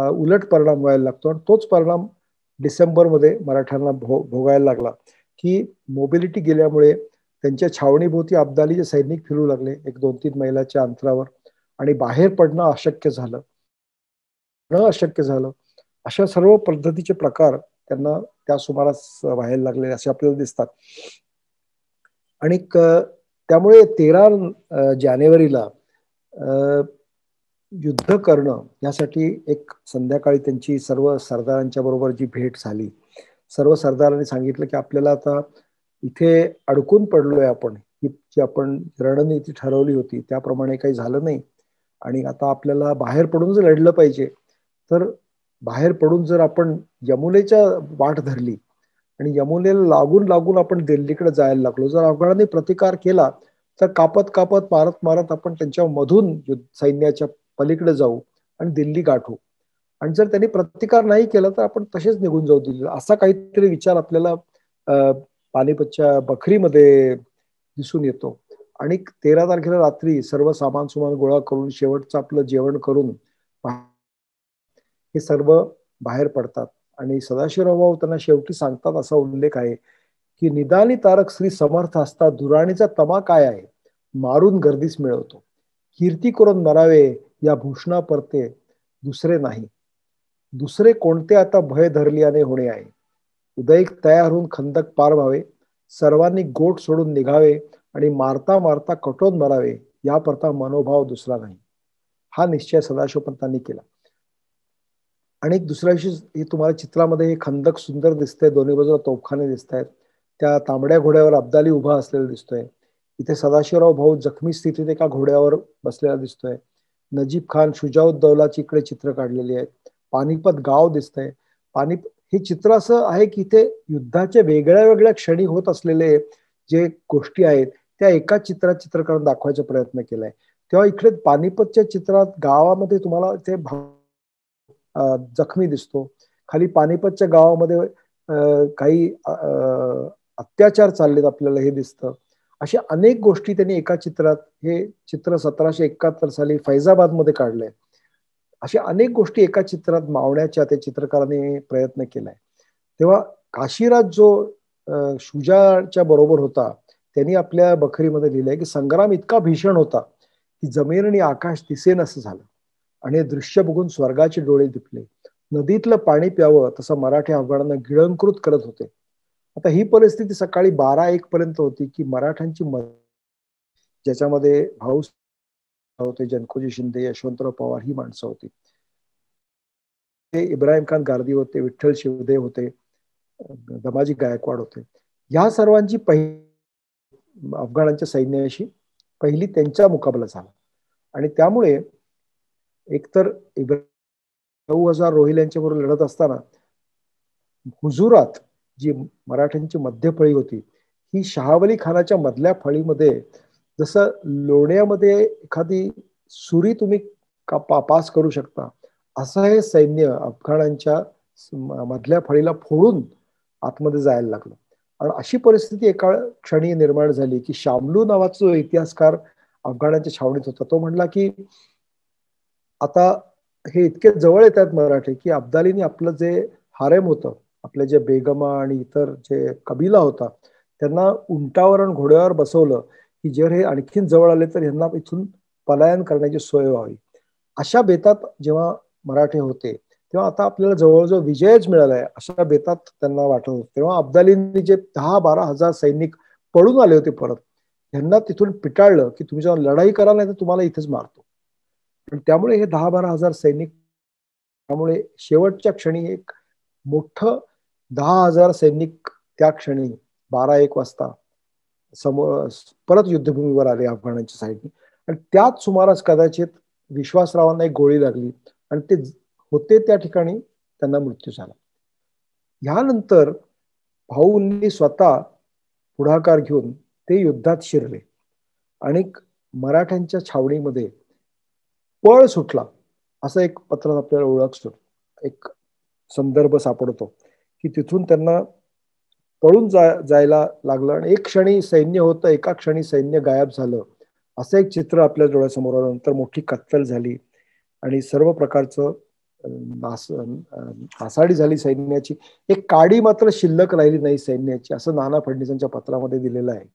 उलट परिणाम व्हायला लागतो. आणि तोच परिणाम डिसेंबरमध्ये मराठ्यांना भोगायला लागला की मोबिलिटी गेल्यामुळे त्यांच्या छावणीभोवती अब्दालीचे सैनिक फिरू लागले एक 2-3 मैलाच्या अंतरावर, आणि बाहेर पडणं अशक्य झालं. अशक्य झालं. अशा सर्व पद्धतीचे प्रकार त्यांना त्या सुमारास व्हायला लागले असे आपल्याला दिसतात. आणि त्यामुळे 13 जानेवारीला युद्ध करणं यासाठी एक संध्याकाळी त्यांची सर्व सरदारांच्या बरोबर जी भेट झाली, सर्व सरदारांनी सांगितलं की आपल्याला आता इथे अडकून पडलोय आपण, ही जी आपण रणनीती ठरवली होती त्याप्रमाणे काही झालं नाही आणि आता आपल्याला बाहेर पडून जर लढलं पाहिजे, तर बाहेर पडून जर आपण यमुनेच्या वाट धरली आणि यमुनेला लागून लागून आपण दिल्लीकडे जायला लागलो, जर अफगाणांनी प्रतिकार केला तर कापत कापत मारत मारत आपण त्यांच्या मधून सैन्याच्या पलीकडे जाऊ आणि दिल्ली गाठू, आणि जर त्यांनी प्रतिकार नाही केला तर आपण तसेच निघून जाऊ दिल्लीला. असा काहीतरी विचार आपल्याला पानिपतच्या बखरीमध्ये दिसून येतो. आणि 13 तारखेला रात्री सर्व सामान सुमान गोळा करून शेवटचं आपलं जेवण करून हे सर्व बाहेर पडतात. आणि सदाशिवराव भाऊ त्यांना शेवटी सांगतात, असा उल्लेख आहे की निदानी तारक श्री समर्थ असता दुराणीचा तमा काय आहे, मारून गर्दीस मिळवतो, कीर्ती करून मरावे या भूषणा परते दुसरे नाही, दुसरे कोणते आता भय धरल्याने होणे आहे, उदयिक तयार होऊन खंदक पार व्हावे, सर्वांनी गोट सोडून निघावे आणि मारता मारता कटोन मरावे या परता मनोभाव दुसरा नाही. हा निश्चय सदाशिवपंतांनी केला. आणि दुसऱ्या दिवशी हे तुम्हाला चित्रामध्ये हे खंदक सुंदर दिसतंय, दोन्ही बाजूला तोफखाने दिसत आहेत, त्या तांबड्या घोड्यावर अब्दाली उभा असलेला दिसतोय. इथे सदाशिवराव भाऊ जखमी स्थितीत एका घोड्यावर बसलेला दिसतोय. नजीब खान, शुजाउद्दौलाची इकडे चित्र काढलेली आहेत. पानिपत गाव दिसतंय. हे चित्र असं आहे की इथे युद्धाच्या वेगळ्या वेगळ्या क्षणी होत असलेले जे गोष्टी आहेत त्या एका चित्रात चित्रीकरण दाखवायचा प्रयत्न केलाय. तेव्हा इकडे पानिपतच्या चित्रात गावामध्ये तुम्हाला ते जखमी दिसतो, खाली पानिपतच्या गावामध्ये काही अत्याचार चाललेत आपल्याला हे दिसतं. अशा अनेक गोष्टी त्यांनी एका चित्रात, हे चित्र 1771 साली फैजाबाद मध्ये काढलंय. अशा अनेक गोष्टी एका चित्रात मावण्याच्या त्या चित्रकाराने प्रयत्न केलाय. तेव्हा काशीराज जो शुजाच्या बरोबर होता त्यांनी आपल्या बखरीमध्ये लिहिलंय की संग्राम इतका भीषण होता की जमीन आणि आकाश दिसेन असं झालं आणि हे दृश्य बघून स्वर्गाचे डोळे दिपले. नदीतलं पाणी प्यावं तसं मराठी अफगाणांना गिळंकृत करत होते. आता ही परिस्थिती सकाळी 12-1 पर्यंत होती की मराठ्यांची ज्याच्यामध्ये भाऊ होते, जनकोजी शिंदे, यशवंतराव पवार ही माणसं होती. ते इब्राहिम खान गारदी होते, विठ्ठल शिवदेव होते, दमाजी गायकवाड होते. या सर्वांची अफगाणांच्या सैन्याशी पहिली त्यांचा मुकाबला झाला. आणि त्यामुळे एकतर 9,000 रोहिल्यांच्या बरोबर लढत असताना हुजुरात जी मराठ्यांची मध्य फळी होती ही शहावली खानाच्या मधल्या फळीमध्ये जसं लोण्यामध्ये एखादी सुरी तुम्ही पास करू शकता, असं हे सैन्य अफगाणांच्या मधल्या फळीला फोडून आतमध्ये जायला लागलं. आणि अशी परिस्थिती एका क्षणी निर्माण झाली की शामलू नावाचा जो इतिहासकार अफगाणाच्या छावणीत होता, तो म्हणला की आता हे इतके जवळ येतात मराठे की अब्दालीने आपलं जे हारेम होतं, आपले जे बेगमा आणि इतर जे कबिला होता, त्यांना उंटावर आणि घोड्यावर बसवलं की जर हे आणखीन जवळ आले तर यांना इथून पलायन करण्याची सोय व्हावी. अशा बेतात जेव्हा मराठे होते तेव्हा आता आपल्याला जवळजवळ विजयच मिळालाय अशा बेतात त्यांना वाटत होतं. तेव्हा अब्दालींनी जे 10-12 हजार सैनिक पळून आले होते परत, यांना तिथून पिटाळलं की तुम्ही जेव्हा लढाई करा नाही तर तुम्हाला इथेच मारतो. पण त्यामुळे हे 10-12 हजार सैनिक, त्यामुळे शेवटच्या क्षणी एक मोठं 10,000 सैनिक त्या क्षणी 12-1 वाजता समोर परत युद्धभूमीवर आले अफगाणांच्या साईडने. आणि त्याच सुमारास कदाचित विश्वासरावांना एक गोळी लागली आणि ते होते त्या ठिकाणी त्यांना मृत्यू झाला. ह्यानंतर भाऊंनी स्वतः पुढाकार घेऊन ते युद्धात शिरले आणि मराठ्यांच्या छावणीमध्ये पळ सुटला असं एक पत्रात आपल्याला ओळख एक संदर्भ सापडतो की तिथून त्यांना पळून जायला लागलं आणि एक क्षणी सैन्य होतं, एका क्षणी सैन्य गायब झालं, असं एक चित्र आपल्या डोळ्यासमोर आलं. नंतर मोठी कत्तल झाली आणि सर्व प्रकारचं नासाडी झाली सैन्याची. एक काडी मात्र शिल्लक राहिली नाही सैन्याची, असं नाना फडणवीसांच्या पत्रामध्ये दिलेलं आहे.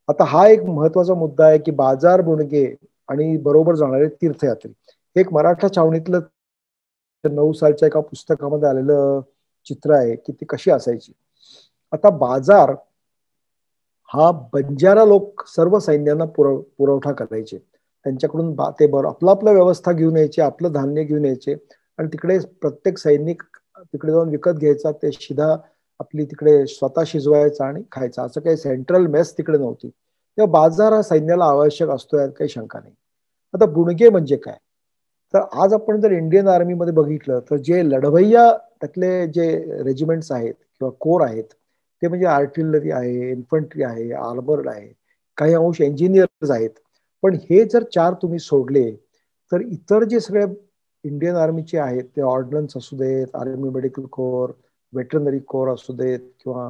आता हा एक महत्वाचा मुद्दा आहे की बाजार बुणगे आणि बरोबर जाणारे तीर्थयात्री, एक मराठा छावणीतलं 9 सालच्या एका पुस्तकामध्ये आलेलं चित्र आहे की ती कशी असायची. आता बाजार हा बंजारा लोक सर्व सैन्यांना पुरवठा करायचे. त्यांच्याकडून ते आपलं आपलं व्यवस्था घेऊन यायचे, आपलं धान्य घेऊन यायचे आणि तिकडे प्रत्येक सैनिक तिकडे जाऊन विकत घ्यायचा, ते शिधा आपली तिकडे स्वतः शिजवायचा आणि खायचा. असं काही सेंट्रल मेस तिकडे नव्हती. तेव्हा बाजार हा सैन्याला आवश्यक असतो यात काही शंका नाही. आता बुणगे म्हणजे काय, तर आज आपण जर इंडियन आर्मीमध्ये बघितलं तर जे लढवय्या त्यातले जे रेजिमेंट्स आहेत किंवा कोर आहेत ते म्हणजे आर्टिलरी आहे, इन्फंट्री आहे, आर्मर्ड आहे, काही अंश इंजिनियर्स आहेत. पण हे जर 4 तुम्ही सोडले तर इतर जे सगळे इंडियन आर्मीचे आहेत ते ऑर्डनन्स असू देत, army medical corps, veterinary core असू देत किंवा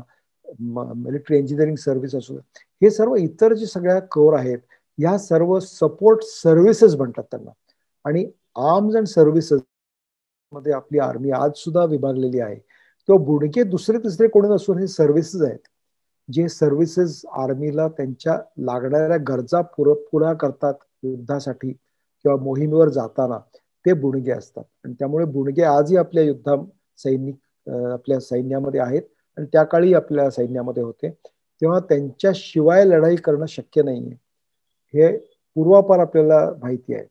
मिलिटरी इंजिनिअरिंग सर्व्हिस असू देत, हे सर्व इतर जे सगळ्या कोर आहेत या सर्व सपोर्ट सर्व्हिसेस म्हणतात त्यांना. आणि आर्म्स अँड सर्व्हिसेस मध्ये आपली आर्मी आज सुद्धा विभागलेली आहे. तो बुडके दुसरे तिसरे कोणी नसून हे सर्व्हिसेस आहेत, जे सर्व्हिसेस आर्मीला त्यांच्या लागणाऱ्या गरजा पुरा करतात युद्धासाठी किंवा मोहिमेवर जाताना, ते बुणगे असतात. आणि त्यामुळे बुणगे आजही आपल्या सैनिक आपल्या सैन्यामध्ये आहेत आणि त्या काळी आपल्या सैन्यामध्ये होते. तेव्हा त्यांच्याशिवाय लढाई करणं शक्य नाहीये हे पूर्वापार आपल्याला माहिती आहे.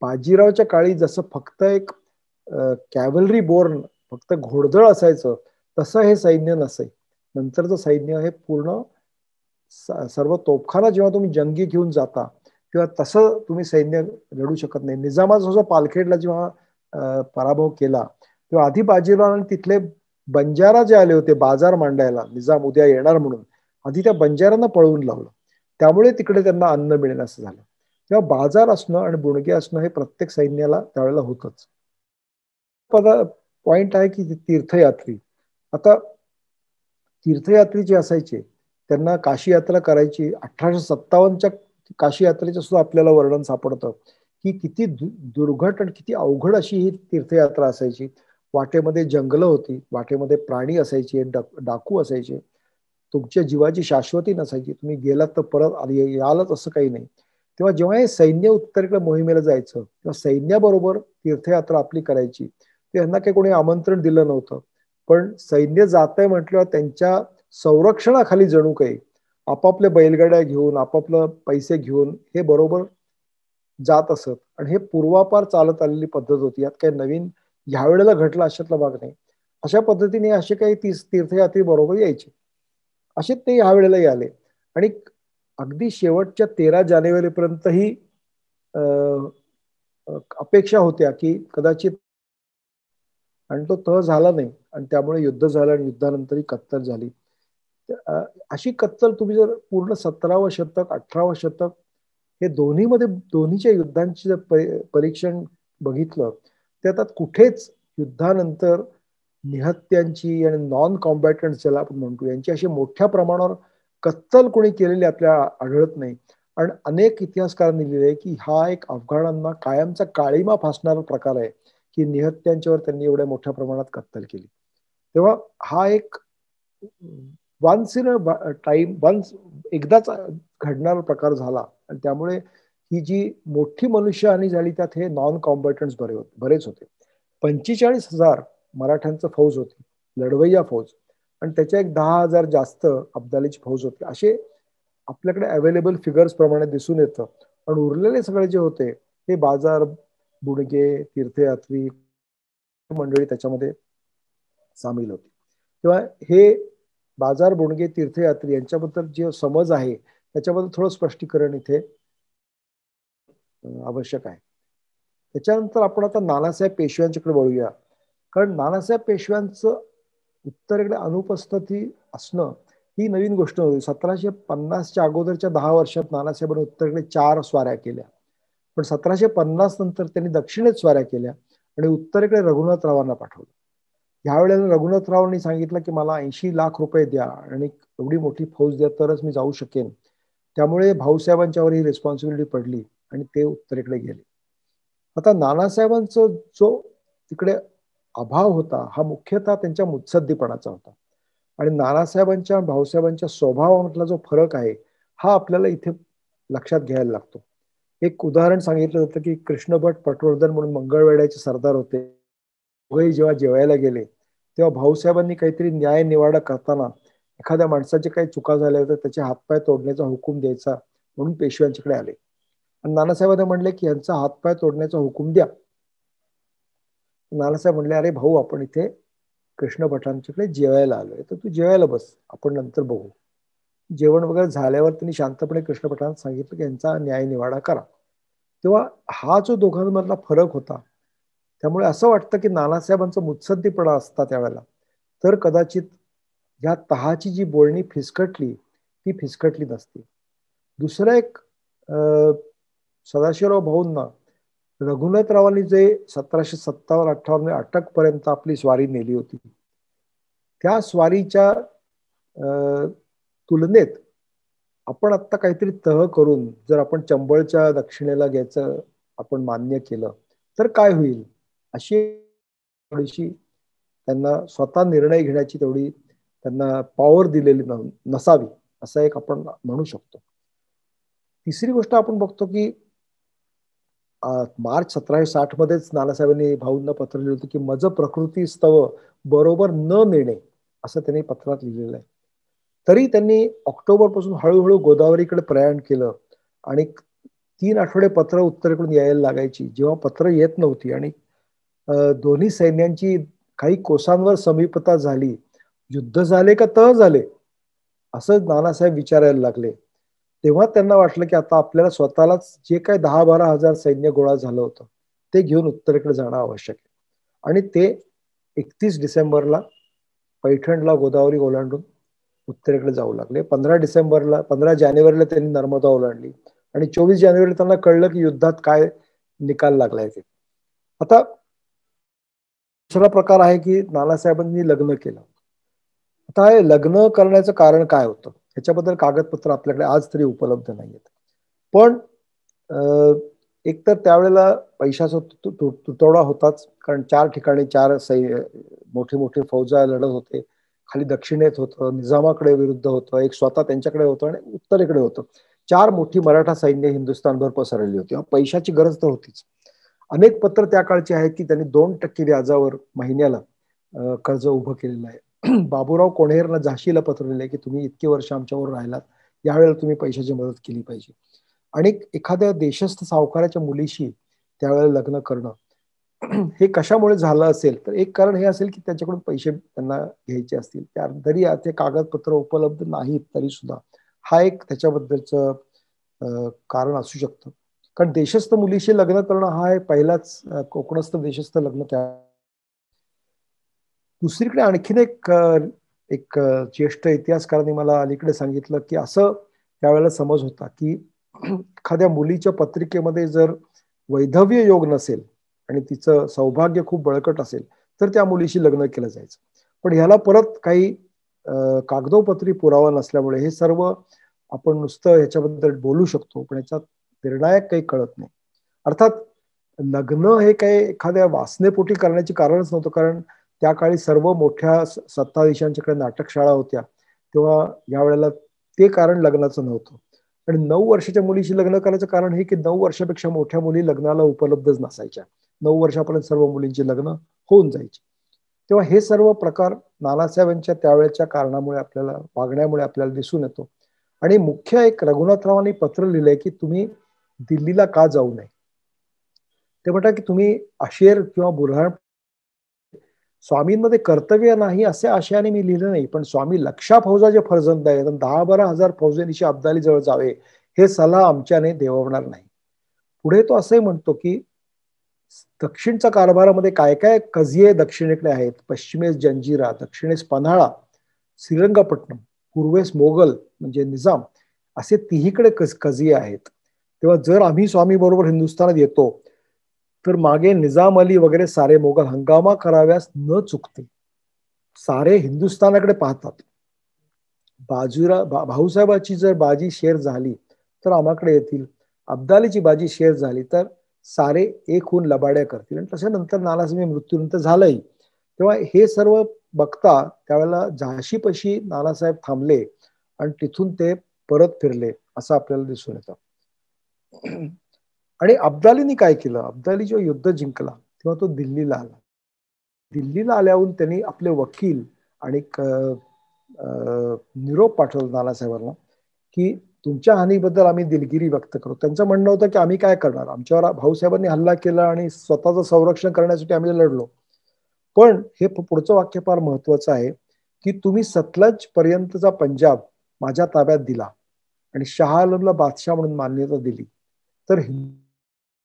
बाजीरावच्या काळी जसं फक्त एक कॅव्हलरी बोर्न फक्त घोडदळ असायचं, तसं हे सैन्य नसे. नंतरचं सैन्य हे पूर्ण सर्व तोफखाना जेव्हा तुम्ही जंगी घेऊन जाता तेव्हा तसं तुम्ही सैन्य लढू शकत नाही. निजामाचा जो पालखेडला जेव्हा पराभव केला तेव्हा आधी बाजीराव तिथले बंजारा जे आले होते बाजार मांडायला, निजाम उद्या येणार म्हणून, आधी त्या बंजारांना पळवून लावलं. त्यामुळे तिकडे त्यांना अन्न मिळेल असं झालं. तेव्हा बाजार असणं आणि बुणगे असणं हे प्रत्येक सैन्याला त्यावेळेला होतच. पॉइंट आहे की तीर्थयात्री, आता तीर्थयात्री जे असायचे त्यांना काशी यात्रा करायची. 1857च्या काशी यात्रेचं सुद्धा आपल्याला वर्णन सापडतं की किती दुर्घट आणि किती अवघड अशी ही तीर्थयात्रा असायची. वाटेमध्ये जंगलं होती, वाटेमध्ये प्राणी असायचे, डाकू असायचे, तुमच्या जीवाची शाश्वती नसायची, तुम्ही गेलात तर परत यालच असं काही नाही. तेव्हा जेव्हा हे सैन्य उत्तरेकडे मोहिमेला जायचं तेव्हा सैन्याबरोबर तीर्थयात्रा आपली करायची. त्यांना काही कोणी आमंत्रण दिलं नव्हतं, पण सैन्य जात आहे म्हटल्यावर त्यांच्या संरक्षणाखाली जणू काही आपापल्या बैलगाड्या घेऊन आपापलं पैसे घेऊन हे बरोबर जात असत. आणि हे पूर्वापार चालत आलेली पद्धत होती, यात काही नवीन ह्या वेळेला घडलं अशातला भाग नाही. अशा पद्धतीने असे काही तीर्थयात्री बरोबर यायचे, असे ते ह्या वेळेलाही आले. आणि अगदी शेवटच्या 13 जानेवारीपर्यंत ही अपेक्षा होत्या की कदाचित, आणि तो तह झाला नाही आणि त्यामुळे युद्ध झालं आणि युद्धानंतर ही कत्तल झाली. अशी कत्तल तुम्ही जर पूर्ण 17वं शतक 18वं शतक हे दोन्हीच्या युद्धांचे जर परीक्षण बघितलं तर त्यात कुठेच युद्धानंतर निहत्यांची आणि नॉन कॉम्बॅटंट ज्याला आपण म्हणतो यांची अशी मोठ्या प्रमाणावर कत्तल कोणी केलेली आपल्याला आढळत नाही. आणि अनेक इतिहासकारांनी लिहिले की हा एक अफगाणांना कायमचा काळीमा फासणारा प्रकार आहे की निहत्यांच्यावर त्यांनी एवढ्या मोठ्या प्रमाणात कत्तल केली. तेव्हा हा एक वन्स इन अ टाइम एकदाच घडणारा प्रकार झाला आणि त्यामुळे ही जी मोठी मनुष्यहानी झाली त्यात हे नॉन कॉम्बॅटंट्स बरेच होते. 45,000 मराठ्यांचं फौज होती, लढवय्या फौज, आणि त्याच्या एक 10,000 जास्त अब्दालीची फौज होती. असे आपल्याकडे अवेलेबल फिगर्स प्रमाणे दिसून येतं. आणि उरलेले सगळे जे होते ते बाजार, बुडगे, तीर्थयात्री मंडळी त्याच्यामध्ये सामील होती. तेव्हा हे बाजार, बुडगे, तीर्थयात्री यांच्याबद्दल जे समज आहे त्याच्याबद्दल थोडं स्पष्टीकरण इथे आवश्यक आहे. त्याच्यानंतर आपण आता नानासाहेब पेशव्यांच्याकडे वळूया. कारण नानासाहेब पेशव्यांचं उत्तरेकडे अनुपस्थिती असणं ही नवीन गोष्ट नव्हती. 1750च्या अगोदरच्या 10 वर्षात नानासाहेबांनी उत्तरेकडे 4 स्वाऱ्या केल्या, पण 1750 नंतर त्यांनी दक्षिणेत स्वाऱ्या केल्या आणि उत्तरेकडे रघुनाथरावांना पाठवलं. ह्यावेळेला रघुनाथरावांनी सांगितलं की मला 80 लाख रुपये द्या आणि एवढी मोठी फौज द्या तरच मी जाऊ शकेन. त्यामुळे भाऊसाहेबांच्यावर ही रिस्पॉन्सिबिलिटी पडली आणि ते उत्तरेकडे गेले. आता नानासाहेबांचा जो तिकडे अभाव होता हा मुख्यतः त्यांच्या मुत्सद्दीपणाचा होता. आणि नानासाहेबांच्या भाऊसाहेबांच्या स्वभावामधला जो फरक आहे हा आपल्याला इथे लक्षात घ्यायला लागतो. एक उदाहरण सांगितलं जातं की कृष्णभट पटवर्धन म्हणून मंगळवेढ्याचे सरदार होते. दोघेही जेव्हा जेवायला गेले तेव्हा भाऊसाहेबांनी काहीतरी न्याय निवाडा करताना एखाद्या माणसाचे काही चुका झाल्या तर त्याचे हातपाय तोडण्याचा हुकूम द्यायचा म्हणून पेशव्यांच्याकडे आले. आणि नानासाहेबांना म्हणले की यांचा हातपाय तोडण्याचा हुकूम द्या. नानासाहेब म्हणले अरे भाऊ आपण इथे कृष्ण भटांच्याकडे जेवायला आलोय तर तू जेवायला बस, आपण नंतर बघू. जेवण वगैरे झाल्यावर त्यांनी शांतपणे कृष्ण भटांना सांगितलं की यांचा न्याय निवाडा करा. तेव्हा हा जो दोघांमधला फरक होता त्यामुळे असं वाटतं की नानासाहेबांचा मुत्सद्दीपणा असता त्यावेळेला तर कदाचित ह्या तहाची जी बोलणी फिसकटली ती फिसकटली नसती. दुसरं एक सदाशिवराव भाऊंना रघुनाथरावांनी जे 1757-58 अटक पर्यंत आपली स्वारी नेली होती त्या स्वारीच्या तुलनेत आपण आता काहीतरी तह करून जर आपण चंबळच्या दक्षिणेला घ्यायचं आपण मान्य केलं तर काय होईल अशी थोडीशी त्यांना स्वतः निर्णय घेण्याची तेवढी त्यांना पॉवर दिलेली नसावी असं एक आपण म्हणू शकतो. तिसरी गोष्ट आपण बघतो की मार्च 1760 मध्येच नानासाहेबांनी भाऊंना पत्र लिहिलं होतं की मज प्रकृती स्तव बरोबर न नेणे असं त्यांनी पत्रात लिहिलेलं आहे. तरी त्यांनी ऑक्टोबर पासून हळूहळू गोदावरीकडे प्रयाण केलं आणि 3 आठवडे पत्र उत्तरेकडून यायला लागायची. जेव्हा पत्र येत नव्हती आणि दोन्ही सैन्यांची काही कोसांवर समीपता झाली, युद्ध झाले का तह झाले असं नानासाहेब विचारायला लागले. तेव्हा त्यांना वाटलं की आता आपल्याला स्वतःलाच जे काही 10-12 हजार सैन्य गोळा झालं होतं ते घेऊन उत्तरेकडे जाणं आवश्यक आहे. आणि ते 31 डिसेंबरला पैठणला गोदावरी ओलांडून उत्तरेकडे जाऊ लागले. 15 जानेवारीला त्यांनी नर्मदा ओलांडली आणि 24 जानेवारीला त्यांना कळलं की युद्धात काय निकाल लागलाय ते. आता दुसरा प्रकार आहे की नानासाहेबांनी लग्न केलं. आता हे लग्न करण्याचं कारण काय होतं ह्याच्याबद्दल कागदपत्र आपल्याकडे आज तरी उपलब्ध नाहीयेत. पण एकतर त्यावेळेला पैशाचा तुटवडा होताच कारण 4 ठिकाणी 4 मोठे मोठे फौजा लढत होते. खाली दक्षिणेत होतं, निजामाकडे विरुद्ध होतं, एक स्वतः त्यांच्याकडे होतं आणि उत्तरेकडे होतं. 4 मोठी मराठा सैन्य हिंदुस्थानभर पसरली होती. पैशाची गरज तर होतीच. अनेक पत्र त्या काळची आहेत की त्यांनी 2% व्याजावर महिन्याला कर्ज उभं केलेलं आहे. बाबूराव कोणेरनं झाशीला पत्र लिहिले की तुम्ही इतके वर्ष आमच्यावर राहिलात यावेळेला तुम्ही पैशाची मदत केली पाहिजे. आणि एखाद्या देशस्थ सावकाराच्या मुलीशी त्यावेळेला लग्न करणं हे कशामुळे झालं असेल तर एक कारण हे असेल की त्याच्याकडून पैसे त्यांना घ्यायचे असतील. तरी ते कागदपत्र उपलब्ध नाहीत तरी सुद्धा हा एक त्याच्याबद्दलचं कारण असू शकतं. कारण देशस्थ मुलीशी लग्न करणं हा पहिलाच कोकणस्थ देशस्थ लग्न त्या. दुसरीकडे आणखीन एक ज्येष्ठ इतिहासकारांनी मला अलीकडे सांगितलं की असं त्यावेळेला समज होता की एखाद्या मुलीच्या पत्रिकेमध्ये जर वैधव्य योग नसेल आणि तिचं सौभाग्य खूप बळकट असेल तर त्या मुलीशी लग्न केलं जायचं. पण ह्याला परत काही कागदोपत्री पुरावा नसल्यामुळे हे सर्व आपण नुसतं ह्याच्याबद्दल बोलू शकतो, पण याच्यात निर्णायक काही कळत नाही. अर्थात लग्न हे काही एखाद्या वासनेपोटी करण्याचे कारणच नव्हतं, कारण त्या काळी सर्व मोठ्या सत्ताधीशांच्याकडे नाटकशाळा होत्या, तेव्हा या वेळेला ते कारण लग्नाचं नव्हतं. आणि 9 वर्षाच्या मुलीशी लग्न करायचं कारण हे की 9 वर्षापेक्षा मोठ्या मुली लग्नाला उपलब्धच नसायच्या. 9 वर्षापर्यंत सर्व मुलींची लग्न होऊन जायची. तेव्हा हे सर्व प्रकार नानासाहेबांच्या त्यावेळेच्या कारणामुळे आपल्याला वागण्यामुळे आपल्याला दिसून येतो. आणि मुख्य एक रघुनाथरावांनी पत्र लिहिलंय की तुम्ही दिल्लीला का जाऊ नये. ते म्हणतात की तुम्ही अशेर किंवा बुरहाण स्वामींमध्ये कर्तव्य नाही असे आशयाने मी लिहिलं नाही, पण स्वामी लक्षा फौजाचे फर्जंद आहे, 10-12 हजार फौजेनिशी अब्दाली जवळ जावे हे सल्ला आमच्याने देववणार नाही. पुढे तो असंही म्हणतो की दक्षिणच्या कारभारामध्ये काय काय कजिये दक्षिणेकडे आहेत. पश्चिमेस जंजिरा, दक्षिणेस पन्हाळा, श्रीरंगपट्टणम, पूर्वेस मोगल म्हणजे निजाम, असे तिहीकडे कजिये आहेत. तेव्हा जर आम्ही स्वामी बरोबर हिंदुस्थानात येतो तर मागे निजाम अली वगैरे सारे मोगल हंगामा कराव्यास न चुकते. सारे हिंदुस्थानाकडे पाहतात. भाऊसाहेबाची जर बाजी शेर झाली तर आम्हाकडे येतील, अब्दालीची बाजी शेर झाली तर सारे एक होऊन लबाड्या करतील. आणि तशानंतर नानासाहेब मृत्यूनंतर झालंही. तेव्हा हे सर्व बघता त्यावेळेला झाशीपाशी नानासाहेब थांबले आणि तिथून ते परत फिरले असं आपल्याला दिसून येतं. आणि अब्दालीने काय केलं, अब्दाली जेव्हा युद्ध जिंकला तेव्हा तो दिल्लीला आला. दिल्लीला आल्याहून त्यांनी आपले वकील आणि निरोप पाठवला नानासाहेबांना की तुमच्या हानीबद्दल आम्ही दिलगिरी व्यक्त करू. त्यांचं म्हणणं होतं की आम्ही काय करणार, आमच्यावर भाऊसाहेबांनी हल्ला केला आणि स्वतःचं संरक्षण करण्यासाठी आम्ही लढलो. पण हे पुढचं वाक्य फार महत्वाचं आहे की तुम्ही सतलज पर्यंतचा पंजाब माझ्या ताब्यात दिला आणि शहा आलमला बादशाह म्हणून मान्यता दिली, तर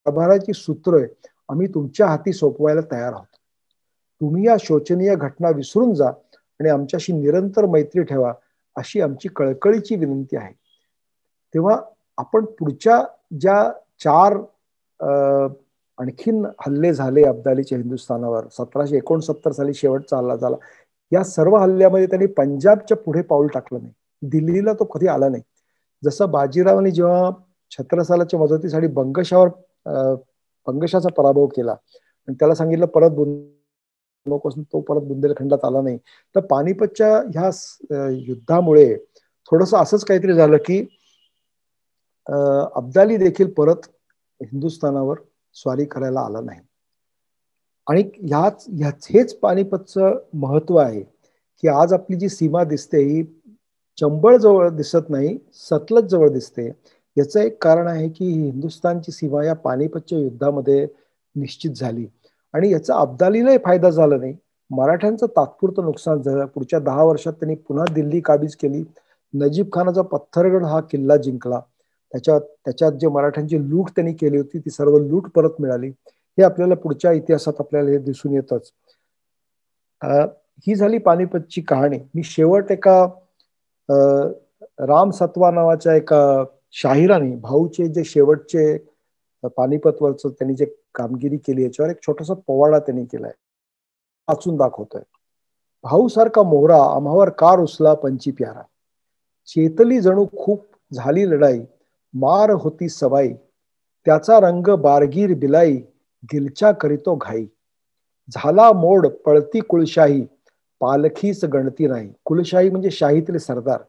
कारभाराची सूत्र आम्ही तुमच्या हाती सोपवायला तयार आहोत. तुम्ही या शोचनीय घटना विसरून जा आणि आमच्याशी निरंतर मैत्री ठेवा अशी आमची कळकळीची विनंती आहे. तेव्हा आपण पुढच्या ज्या 4 आणखीन हल्ले झाले अब्दालीच्या हिंदुस्थानावर, 1769 साली शेवटचा हल्ला झाला, या सर्व हल्ल्यामध्ये त्यांनी पंजाबच्या पुढे पाऊल टाकलं नाही. दिल्लीला तो कधी आला नाही. जसं बाजीरावांनी जेव्हा छत्रसालाच्या मदतीसाठी बंगशाचा पराभव केला आणि त्याला सांगितलं परत तो परत बुंदेलखंडात आला नाही, तर पानिपतच्या ह्या युद्धामुळे थोडस असंच काहीतरी झालं की अब्दाली देखील परत हिंदुस्थानावर स्वारी करायला आला नाही. आणि हेच पानिपतचं महत्व आहे की आज आपली जी सीमा दिसते ही चंबळ जवळ दिसत नाही, सतलज जवळ दिसते. याचं एक कारण आहे की हिंदुस्थानची सीमा या पानिपतच्या युद्धामध्ये निश्चित झाली आणि याचा अब्दालीलाही फायदा झाला नाही. मराठ्यांचं तात्पुरतं नुकसान झालं. पुढच्या 10 वर्षात त्यांनी पुन्हा दिल्ली काबीज केली. नजीब खानाचा पत्थरगड हा किल्ला जिंकला. त्याच्यात जे मराठ्यांची लूट त्यांनी केली होती ती सर्व लूट परत मिळाली. हे आपल्याला पुढच्या इतिहासात आपल्याला हे दिसून येतच. ही झाली पानिपतची कहाणी. मी शेवट एका राम सतवा नावाच्या एका शाहिराने भाऊचे जे शेवटचे पानिपतवरचं त्यांनी जे कामगिरी केली याच्यावर एक छोटासा पोवाडा त्यांनी केलाय, वाचून दाखवतोय. भाऊ सारखा मोहरा आम्हावर का रुसला पंची प्यारा, चेतली जणू खूप झाली लढाई, मार होती सवाई, त्याचा रंग बारगीर बिलाई, गिलच्या करीतो घाई, झाला मोड पळती कुळशाही, पालखीच गणती नाही. कुलशाही म्हणजे शाहीतले सरदार.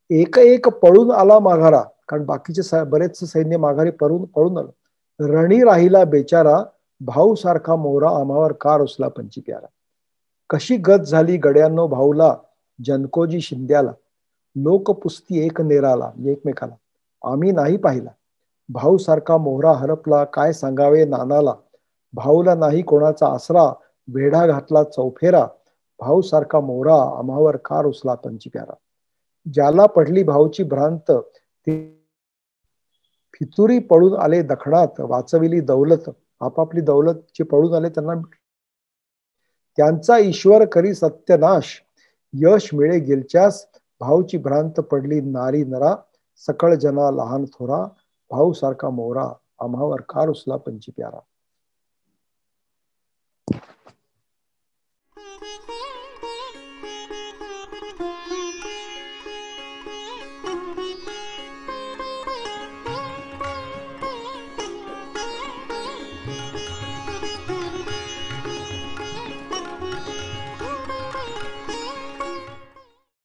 एक एक पळून आला माघारा, कारण बाकीचे बरेच सैन्य माघारी पळून आलं. रणी राहिला बेचारा, भाऊ सारखा मोहरा आम्हावर का रुसला पंची प्यारा. कशी गत झाली गड्यांनो भाऊला, जनकोजी शिंद्याला, लोक पुस्ती एक नेराला म्हणजे एकमेकाला, आम्ही नाही पाहिला. भाऊ सारखा मोहरा हरपला काय सांगावे नानाला, भाऊला नाही कोणाचा आसरा, वेढा घातला चौफेरा, भाऊ सारखा मोहरा आम्हावर का रुसला पंची प्यारा. ज्याला पडली भाऊची भ्रांत, फितुरी पळून आले दखणात, वाचविली दौलत, आपापली दौलत जे पळून आले त्यांचा ईश्वर करी सत्यनाश, यश मिळे गेलच्यास, भाऊची भ्रांत पडली नारी नरा, सकळ जना लहान थोरा, भाऊ सारखा मोरा, आम्हावर का रुसला पंची प्यारा.